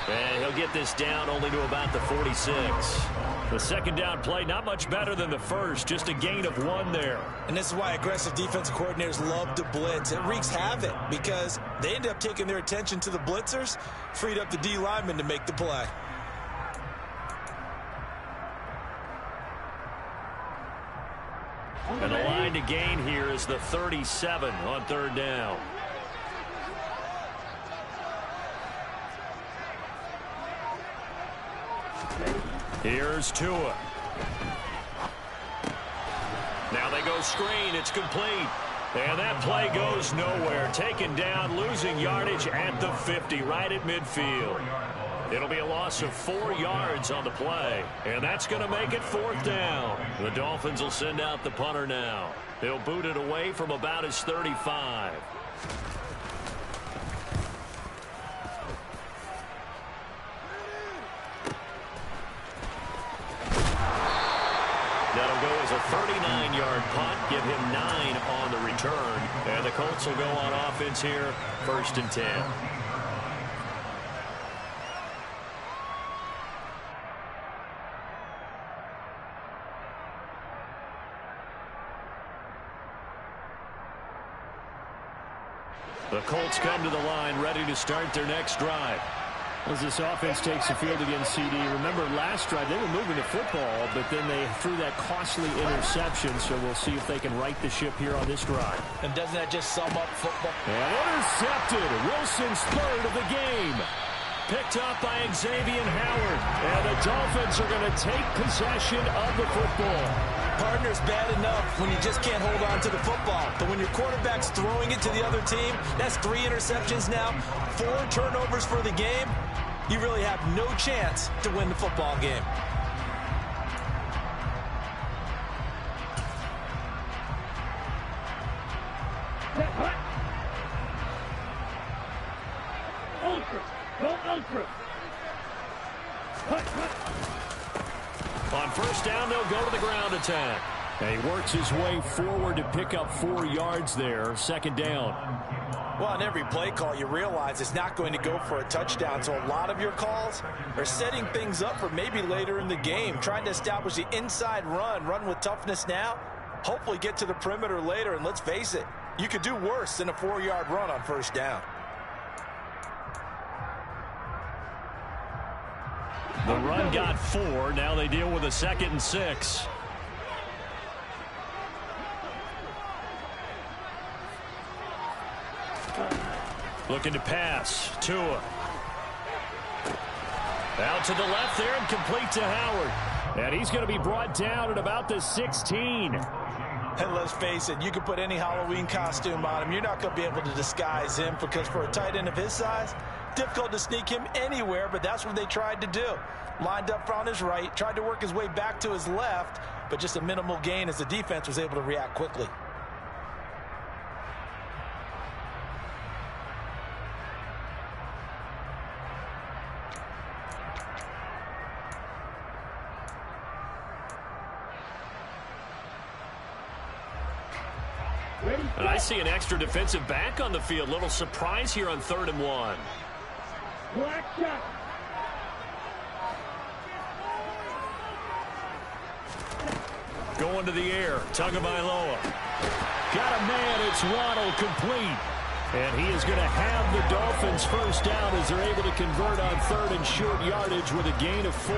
And he'll get this down only to about the 46. The second down play, not much better than the first, just a gain of 1 there. And this is why aggressive defensive coordinators love to blitz. It wreaks havoc because they end up taking their attention to the blitzers, freed up the D lineman to make the play. And the line to gain here is the 37 on 3rd down. Here's Tua. Now they go screen. It's complete. And that play goes nowhere. Taken down, losing yardage at the 50, right at midfield. It'll be a loss of 4 yards on the play. And that's going to make it 4th down. The Dolphins will send out the punter now. They'll boot it away from about his 35. That'll go as a 39-yard punt, give him 9 on the return. And the Colts will go on offense here, 1st and 10. The Colts come to the line ready to start their next drive. As this offense takes the field against CD, remember last drive they were moving the football, but then they threw that costly interception, so we'll see if they can right the ship here on this drive. And doesn't that just sum up football? And intercepted. Wilson's third of the game. Picked up by Xavier Howard. And the Dolphins are going to take possession of the football. Partner's bad enough when you just can't hold on to the football. But when your quarterback's throwing it to the other team, that's 3 interceptions now, 4 turnovers for the game. You really have no chance to win the football game. Ultra. Go ultra. On first down, they'll go to the ground attack. And he works his way forward to pick up 4 yards there. Second down. Well, on every play call, you realize it's not going to go for a touchdown. So a lot of your calls are setting things up for maybe later in the game, trying to establish the inside run with toughness now, hopefully get to the perimeter later. And let's face it, you could do worse than a 4-yard run on first down. The run got 4. Now they deal with a 2nd and 6. Looking to pass. Tua. Out to the left there and complete to Howard. And he's going to be brought down at about the 16. And let's face it, you can put any Halloween costume on him. You're not going to be able to disguise him because for a tight end of his size, difficult to sneak him anywhere, but that's what they tried to do. Lined up on his right, tried to work his way back to his left, but just a minimal gain as the defense was able to react quickly. And I see an extra defensive back on the field. Little surprise here on 3rd and 1. Black shot. Going to the air. Tagovailoa. Got a man. It's Waddle complete. And he is going to have the Dolphins first down as they're able to convert on 3rd and short yardage with a gain of 4.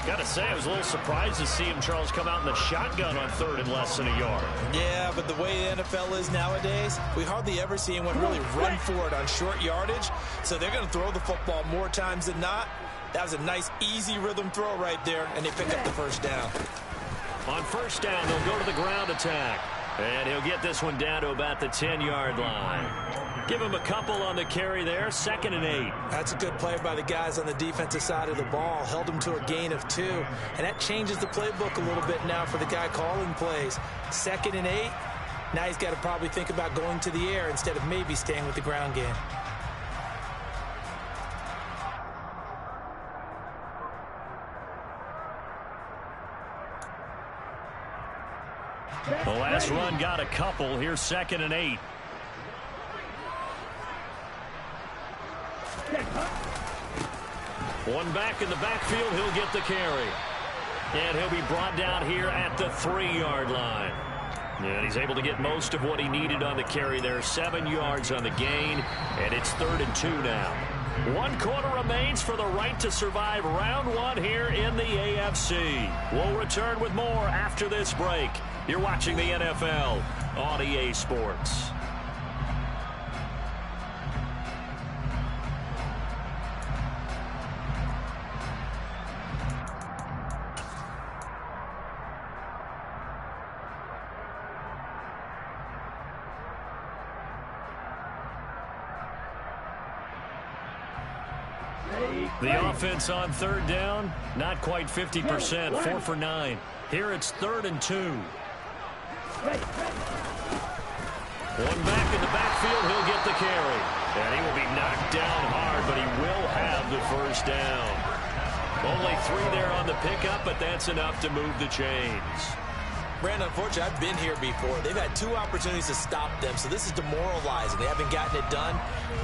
Got to say, I was a little surprised to see him, Charles, come out in the shotgun on 3rd and less than a yard. Yeah, but the way the NFL is nowadays, we hardly ever see anyone really run for it on short yardage. So they're going to throw the football more times than not. That was a nice, easy rhythm throw right there, and they pick up the first down. On first down, they'll go to the ground attack. And he'll get this one down to about the 10-yard line. Give him a couple on the carry there. 2nd and 8. That's a good play by the guys on the defensive side of the ball. Held him to a gain of 2. And that changes the playbook a little bit now for the guy calling plays. 2nd and 8. Now he's got to probably think about going to the air instead of maybe staying with the ground game. The last run got a couple. Here's 2nd and 8. One back in the backfield. He'll get the carry. And he'll be brought down here at the 3-yard line. And he's able to get most of what he needed on the carry there. 7 yards on the gain. And it's 3rd and 2 now. 1 quarter remains for the right to survive round 1 here in the AFC. We'll return with more after this break. You're watching the NFL on EA Sports. The offense on 3rd down, not quite 50%, 4 for 9. Here it's 3rd and 2. One back in the backfield, he'll get the carry. And he will be knocked down hard, but he will have the first down. Only 3 there on the pickup, but that's enough to move the chains. Brandon, unfortunately, I've been here before. They've had 2 opportunities to stop them, so this is demoralizing. They haven't gotten it done.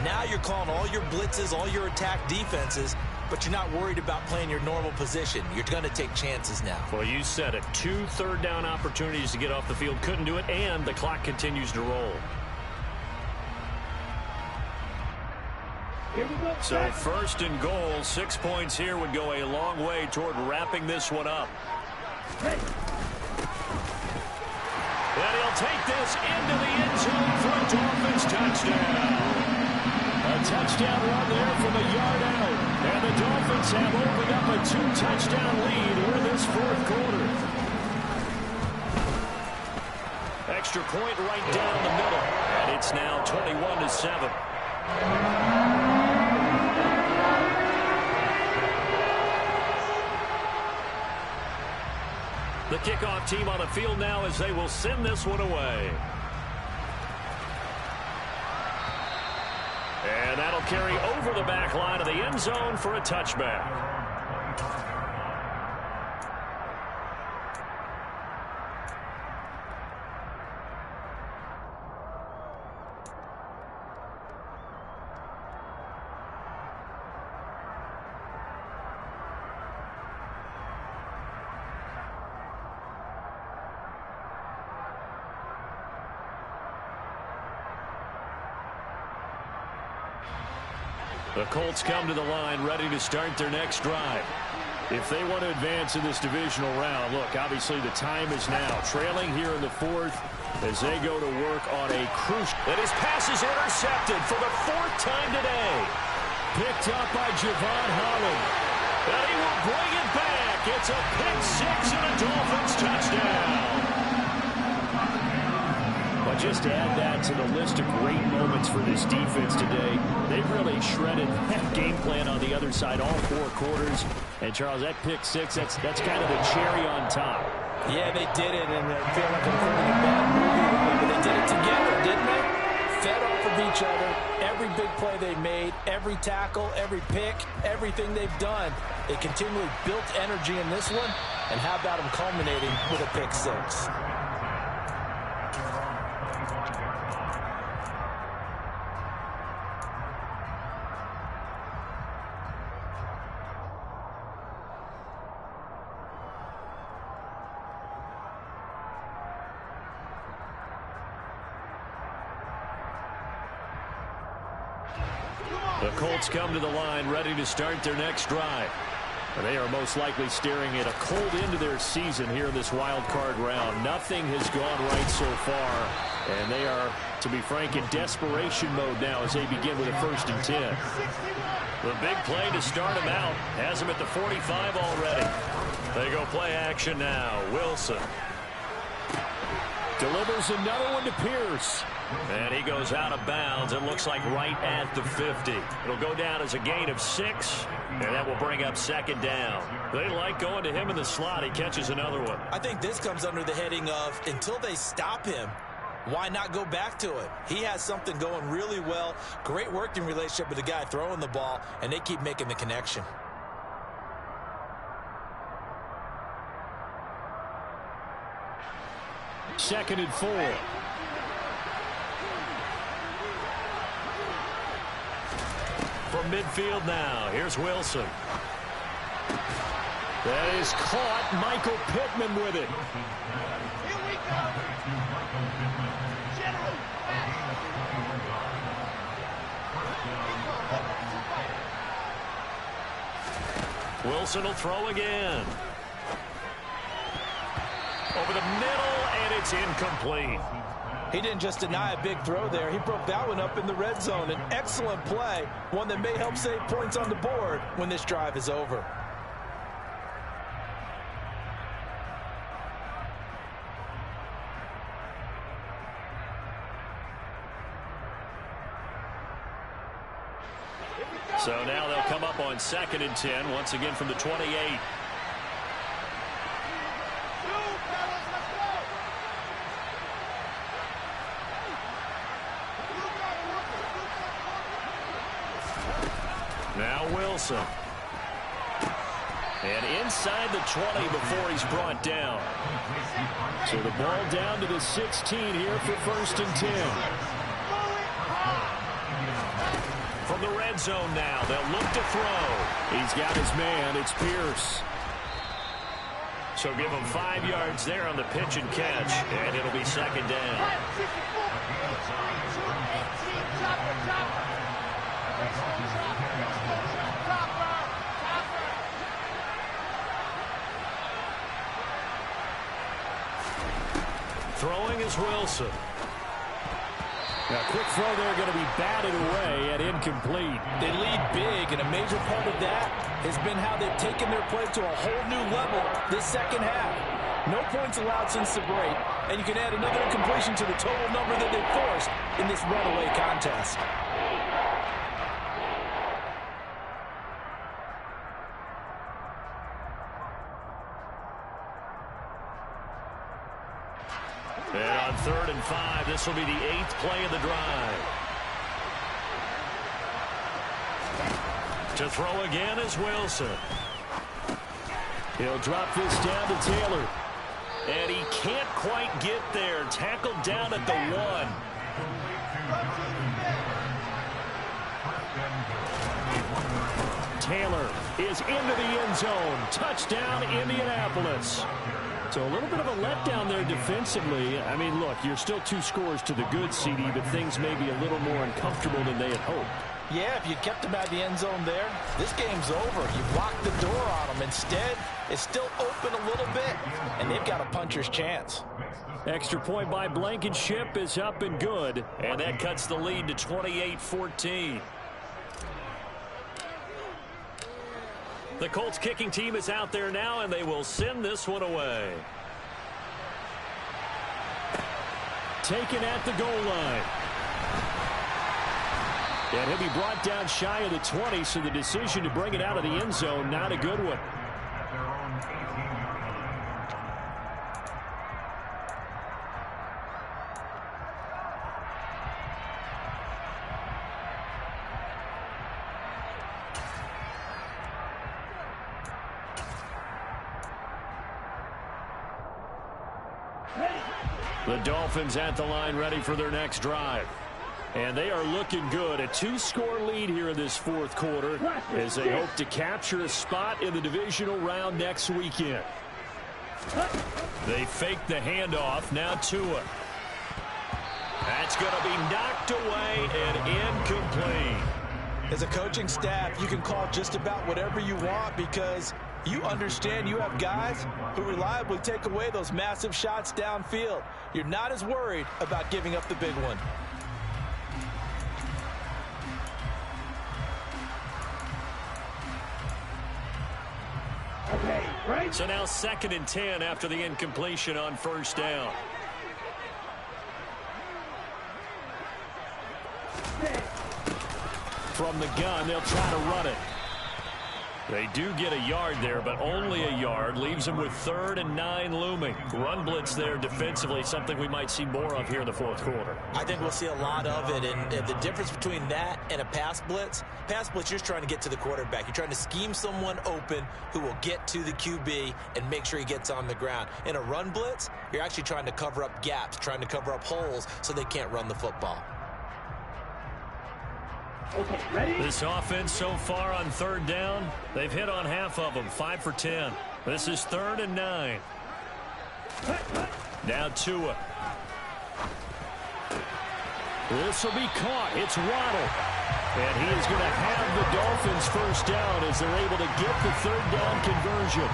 Now you're calling all your blitzes, all your attack defenses, but you're not worried about playing your normal position. You're going to take chances now. Well, you said it. 2 third-down opportunities to get off the field. Couldn't do it, and the clock continues to roll. Here we go. So first and goal, 6 points here would go a long way toward wrapping this one up. Hey. And he'll take this into the end zone for a Dolphins touchdown. A touchdown run there from a yard out. And the Dolphins have opened up a 2-touchdown lead here in this fourth quarter. Extra point right down the middle. And it's now 21-7. The kickoff team on the field now as they will send this one away. And that'll carry over the back line of the end zone for a touchback. The Colts come to the line ready to start their next drive. If they want to advance in this divisional round, look, obviously the time is now. Trailing here in the fourth as they go to work on a crucial. And his pass is intercepted for the fourth time today. Picked up by Javon Holland. And he will bring it back. It's a pick six and a Dolphins touchdown. But just add that to the list of great moments for this defense today. They've really shredded that game plan on the other side all four quarters. And, Charles, that pick six, that's kind of the cherry on top. Yeah, they did it, and I feel like I'm quoting a bad movie, but they did it together, didn't they? Fed off of each other. Every big play they made, every tackle, every pick, everything they've done. They continually built energy in this one, and how about them culminating with a pick six? The Colts come to the line ready to start their next drive. And they are most likely staring at a cold end to their season here in this wild card round. Nothing has gone right so far. And they are, to be frank, in desperation mode now as they begin with a 1st and 10. The big play to start him out. Has him at the 45 already. They go play action now. Wilson. Delivers another one to Pierce. And he goes out of bounds. It looks like right at the 50. It'll go down as a gain of 6. And that will bring up 2nd down. They like going to him in the slot. He catches another one. I think this comes under the heading of until they stop him, why not go back to it? He has something going really well. Great working relationship with the guy throwing the ball, and they keep making the connection. Second and 4. From midfield now, here's Wilson. That is caught. Michael Pittman with it. Here we go. General. Wilson will throw again. Over the middle, and it's incomplete. He didn't just deny a big throw there. He broke that one up in the red zone. An excellent play, one that may help save points on the board when this drive is over. So now they'll come up on 2nd and 10, once again from the 28. Now Wilson. And inside the 20 before he's brought down. So the ball down to the 16 here for 1st and 10. From the red zone now, they'll look to throw. He's got his man. It's Pierce. So give him 5 yards there on the pitch and catch, and it'll be 2nd down. Throwing is Wilson. A quick throw there going to be batted away and incomplete. They lead big, and a major part of that has been how they've taken their play to a whole new level this second half. No points allowed since the break, and you can add another incompletion to the total number that they forced in this runaway contest. And on 3rd and 5, this will be the 8th play of the drive. To throw again is Wilson. He'll drop this down to Taylor. And he can't quite get there. Tackled down at the 1. Taylor is into the end zone. Touchdown, Indianapolis. So a little bit of a letdown there defensively. I mean, look, you're still 2 scores to the good, CD, but things may be a little more uncomfortable than they had hoped. Yeah, if you kept them at the end zone there, this game's over. You've locked the door on them. Instead, it's still open a little bit, and they've got a puncher's chance. Extra point by Blankenship is up and good. And that cuts the lead to 28-14. The Colts kicking team is out there now, and they will send this one away. Taken at the goal line. And he'll be brought down shy of the 20, so the decision to bring it out of the end zone, not a good one. The Dolphins at the line ready for their next drive. And they are looking good. A 2-score lead here in this 4th quarter as they hope to capture a spot in the divisional round next weekend. They fake the handoff. Now Tua. That's going to be knocked away and incomplete. As a coaching staff, you can call just about whatever you want because you understand you have guys who reliably take away those massive shots downfield. You're not as worried about giving up the big one. Okay, right. So now 2nd and 10 after the incompletion on 1st down. From the gun, they'll try to run it. They do get a yard there, but only a yard. Leaves them with 3rd and 9 looming. Run blitz there defensively, something we might see more of here in the 4th quarter. I think we'll see a lot of it, and the difference between that and a pass blitz, you're just trying to get to the quarterback. You're trying to scheme someone open who will get to the QB and make sure he gets on the ground. In a run blitz, you're actually trying to cover up gaps, trying to cover up holes so they can't run the football. Okay, ready? This offense so far on 3rd down, they've hit on half of them, 5 for 10. This is 3rd and 9. Now Tua. This will be caught. It's Waddle. And he is going to have the Dolphins 1st down as they're able to get the 3rd down conversion.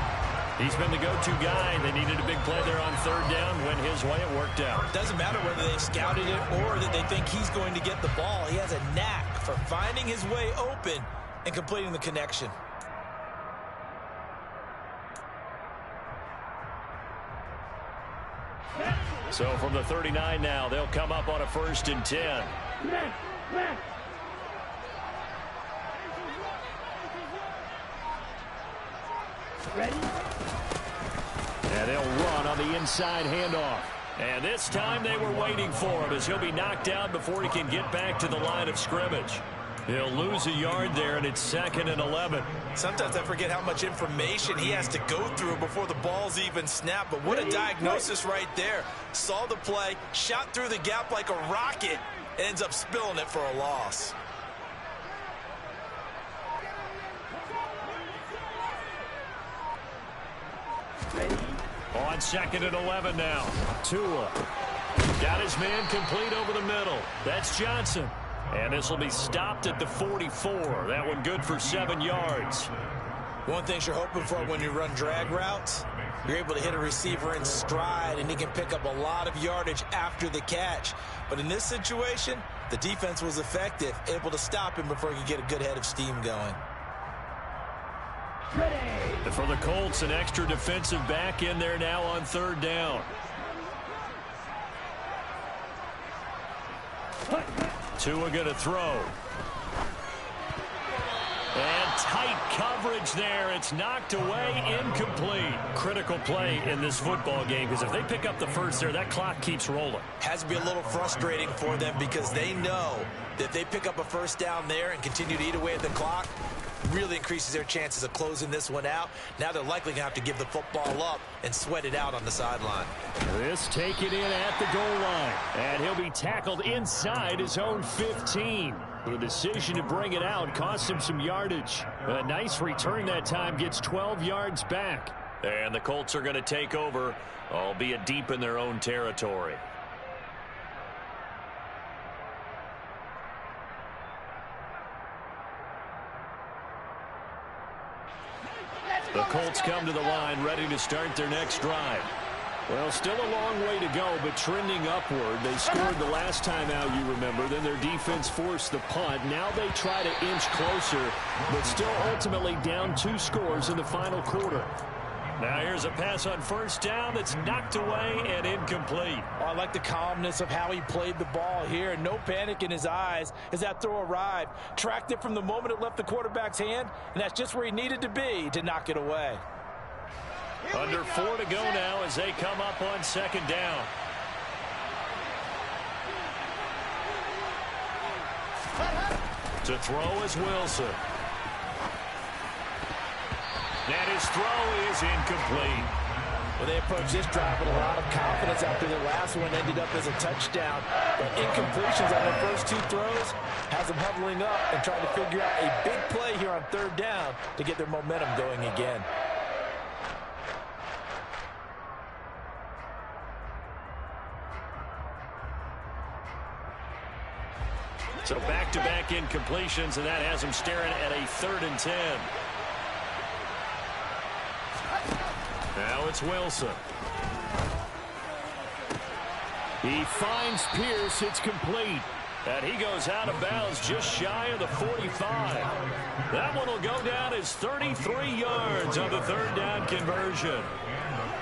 He's been the go-to guy. They needed a big play there on 3rd down. Went his way. It worked out. Doesn't matter whether they scouted it or that they think he's going to get the ball. He has a knack for finding his way open and completing the connection. So from the 39 now, they'll come up on a 1st and 10. Ready? And they'll run on the inside handoff. And this time they were waiting for him as he'll be knocked out before he can get back to the line of scrimmage. He'll lose a yard there, and it's 2nd and 11. Sometimes I forget how much information he has to go through before the ball's even snapped. But what a diagnosis right there. Saw the play, shot through the gap like a rocket, and ends up spilling it for a loss. On 2nd and 11 now. Tua got his man complete over the middle. That's Johnson. And this will be stopped at the 44. That one good for 7 yards. One thing you're hoping for when you run drag routes, you're able to hit a receiver in stride, and he can pick up a lot of yardage after the catch. But in this situation, the defense was effective, able to stop him before he could get a good head of steam going. And for the Colts, an extra defensive back in there now on third down. Tua going to throw. And tight coverage there. It's knocked away, incomplete. Critical play in this football game, because if they pick up the first there, that clock keeps rolling. Has to be a little frustrating for them because they know that if they pick up a first down there and continue to eat away at the clock, really increases their chances of closing this one out. Now they're likely going to have to give the football up and sweat it out on the sideline. This taken in at the goal line. And he'll be tackled inside his own 15. The decision to bring it out cost him some yardage. A nice return that time, gets 12 yards back. And the Colts are going to take over, albeit deep in their own territory. The Colts come to the line, ready to start their next drive. Well, still a long way to go, but trending upward. They scored the last time out, you remember. Then their defense forced the punt. Now they try to inch closer, but still ultimately down 2 scores in the final quarter. Now here's a pass on first down that's knocked away and incomplete. Oh, I like the calmness of how he played the ball here. No panic in his eyes as that throw arrived. Tracked it from the moment it left the quarterback's hand, and that's just where he needed to be to knock it away. Under 4 to go now as they come up on second down. To throw is Wilson. And his throw is incomplete. Well, they approached this drive with a lot of confidence after the last one ended up as a touchdown. But incompletions on their first 2 throws has them huddling up and trying to figure out a big play here on third down to get their momentum going again. So back-to-back incompletions, and that has them staring at a 3rd and 10. Now it's Wilson. He finds Pierce. It's complete. And he goes out of bounds just shy of the 45. That one will go down as 33 yards on the 3rd down conversion.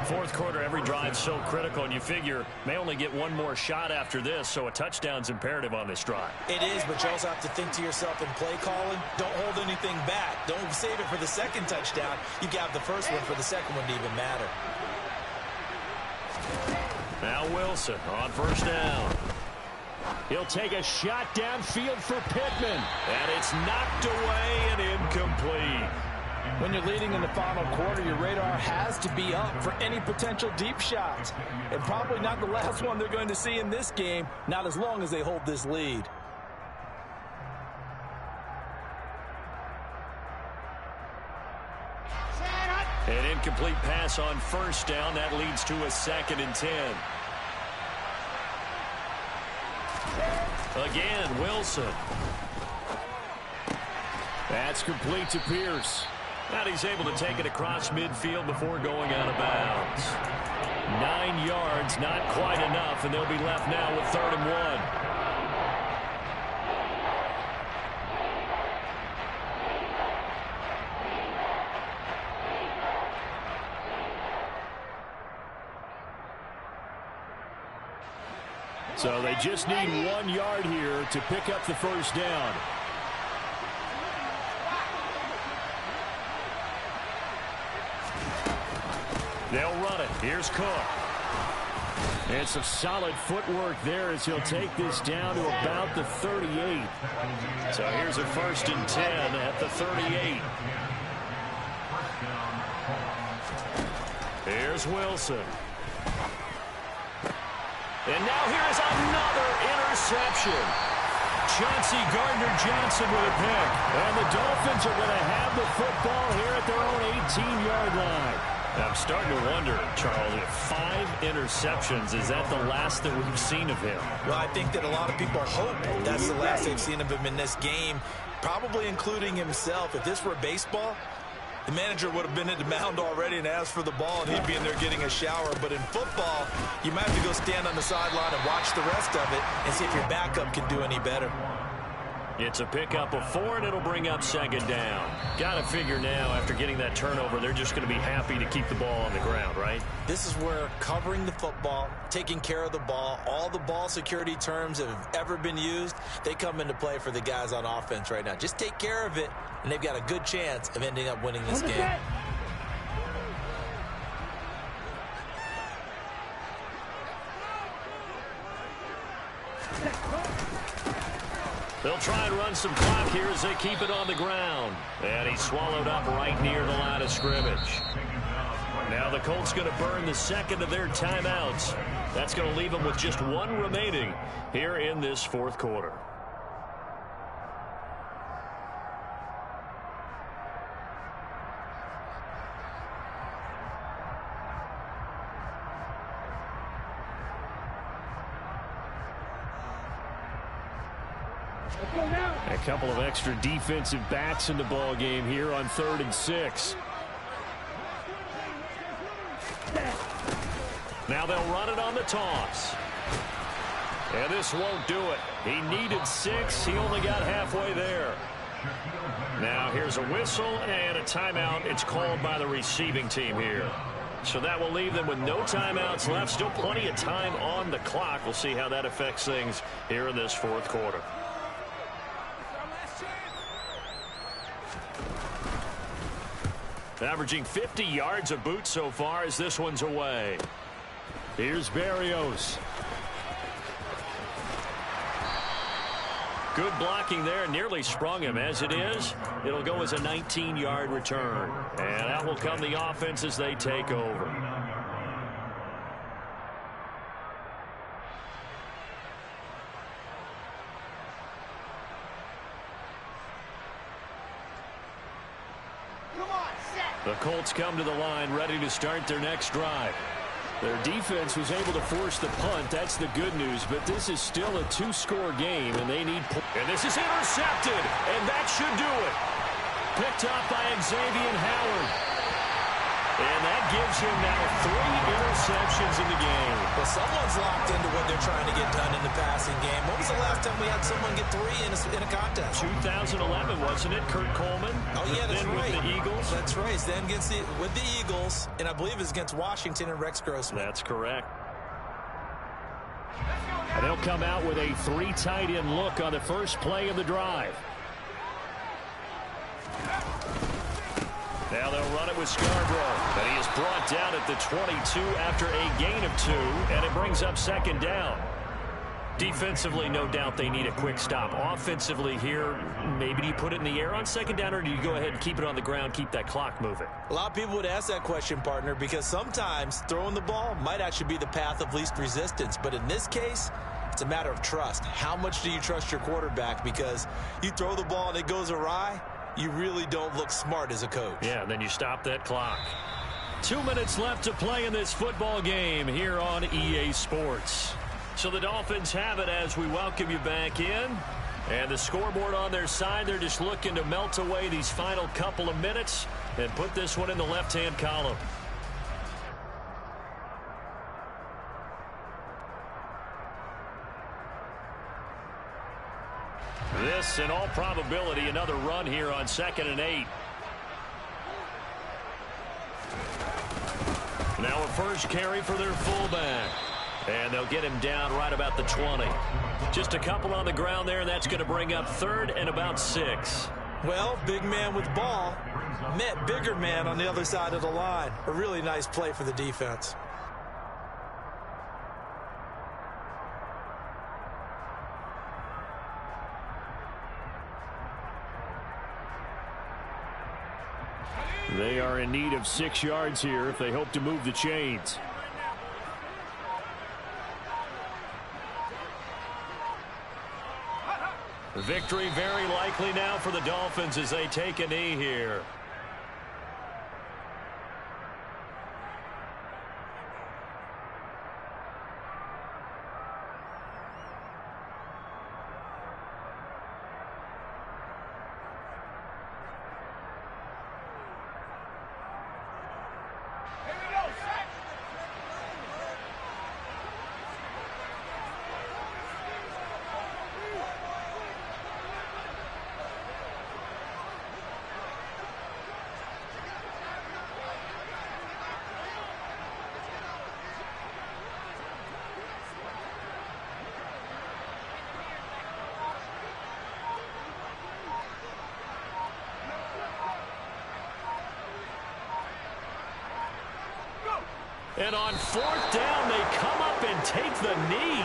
Fourth quarter, every drive so critical, and you figure may only get one more shot after this, so a touchdown's imperative on this drive. It is, but you also have to think to yourself in play calling, don't hold anything back. Don't save it for the second touchdown. You got the first one for the second one to even matter. Now Wilson on first down. He'll take a shot downfield for Pittman, and it's knocked away and incomplete. When you're leading in the final quarter, your radar has to be up for any potential deep shots. And probably not the last one they're going to see in this game, not as long as they hold this lead. An incomplete pass on first down. That leads to a 2nd and 10. Again, Wilson. That's complete to Pierce. And he's able to take it across midfield before going out of bounds. 9 yards, not quite enough, and they'll be left now with 3rd and 1. So they just need 1 yard here to pick up the first down. They'll run it. Here's Cook. And some solid footwork there as he'll take this down to about the 38. So here's a 1st and 10 at the 38. Here's Wilson. And now here's another interception. Chauncey Gardner-Johnson with a pick. And the Dolphins are going to have the football here at their own 18-yard line. I'm starting to wonder, Charles, if 5 interceptions, is that the last that we've seen of him? Well, I think that a lot of people hope that's the last they've seen of him in this game, probably including himself. If this were baseball, The manager would have been at the mound already and asked for the ball, and he'd be in there getting a shower. But in football, you might have to go stand on the sideline and watch the rest of it and see if your backup can do any better. It's a pickup of 4, and it'll bring up second down. Got to figure now, after getting that turnover, they're just going to be happy to keep the ball on the ground, right? This is where covering the football, taking care of the ball, all the ball security terms that have ever been used, they come into play for the guys on offense right now. Just take care of it, and they've got a good chance of ending up winning this game. They'll try and run some clock here as they keep it on the ground. And he's swallowed up right near the line of scrimmage. Now the Colts going to burn the second of their timeouts. That's going to leave them with just 1 remaining here in this fourth quarter. A couple of extra defensive backs in the ball game here on 3rd and 6. Now they'll run it on the toss. And this won't do it. He needed 6. He only got halfway there. Now here's a whistle and a timeout. It's called by the receiving team here. So that will leave them with no timeouts left. Still plenty of time on the clock. We'll see how that affects things here in this fourth quarter. Averaging 50 yards a boot so far as this one's away. Here's Berrios. Good blocking there. Nearly sprung him. As it is, it'll go as a 19-yard return. And that will come the offense as they take over. The Colts come to the line ready to start their next drive. Their defense was able to force the punt. That's the good news, but this is still a 2-score game, and they need points. And this is intercepted, and that should do it. Picked up by Xavier Howard. And that gives him now 3 interceptions in the game. Well, someone's locked into what they're trying to get done in the passing game. When was the last time we had someone get 3 in a contest? 2011, wasn't it? Kurt Coleman? Oh, yeah, that's right. With the Eagles? That's right. Then with the Eagles, and I believe it's against Washington and Rex Grossman. That's correct. And they'll come out with a 3 tight end look on the first play of the drive. Now they'll run it with Scarborough. But he is brought down at the 22 after a gain of 2, and it brings up second down. Defensively, no doubt they need a quick stop. Offensively here, maybe do you put it in the air on second down, or do you go ahead and keep it on the ground, keep that clock moving? A lot of people would ask that question, partner, because sometimes throwing the ball might actually be the path of least resistance. But in this case, it's a matter of trust. How much do you trust your quarterback? Because you throw the ball and it goes awry, you really don't look smart as a coach. Yeah, and then you stop that clock. 2 minutes left to play in this football game here on EA Sports. So the Dolphins have it as we welcome you back in. And the scoreboard on their side, they're just looking to melt away these final couple of minutes and put this one in the left-hand column. This, in all probability, another run here on 2nd and 8. Now a first carry for their fullback. And they'll get him down right about the 20. Just a couple on the ground there, and that's going to bring up 3rd and about 6. Well, big man with ball met bigger man on the other side of the line. A really nice play for the defense. They are in need of 6 yards here if they hope to move the chains. Victory very likely now for the Dolphins as they take a knee here. And on fourth down, they come up and take the knee.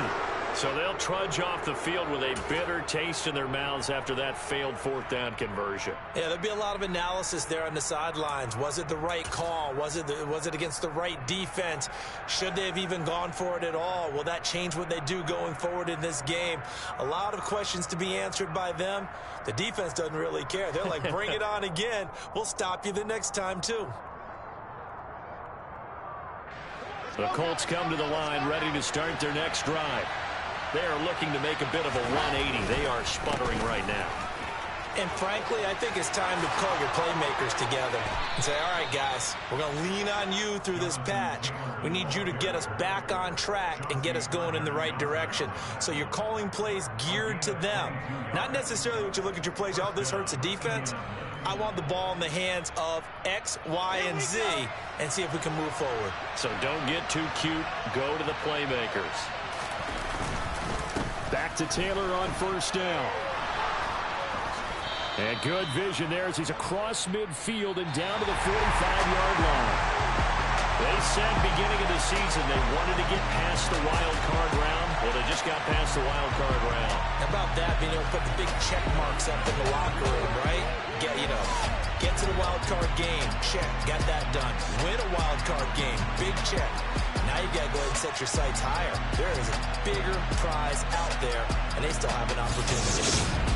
So they'll trudge off the field with a bitter taste in their mouths after that failed fourth down conversion. Yeah, there'll be a lot of analysis there on the sidelines. Was it the right call? Was it against the right defense? Should they have even gone for it at all? Will that change what they do going forward in this game? A lot of questions to be answered by them. The defense doesn't really care. They're like, bring it on again. We'll stop you the next time, too. The Colts come to the line ready to start their next drive. They are looking to make a bit of a 180. They are sputtering right now. And frankly, I think it's time to call your playmakers together and say, all right, guys, we're going to lean on you through this patch. We need you to get us back on track and get us going in the right direction. So you're calling plays geared to them. Not necessarily what you look at your plays, oh, this hurts the defense. I want the ball in the hands of X, Y, and Z and see if we can move forward. So don't get too cute. Go to the playmakers. Back to Taylor on first down. And good vision there as he's across midfield and down to the 45-yard line. They said beginning of the season they wanted to get past the wild card round. Well, they just got past the wild card round. How about that, being able to put the big check marks up in the locker room, right? Get to the wild card game, check, got that done. Win a wild card game, big check. Now you got to go ahead and set your sights higher. There is a bigger prize out there, and they still have an opportunity.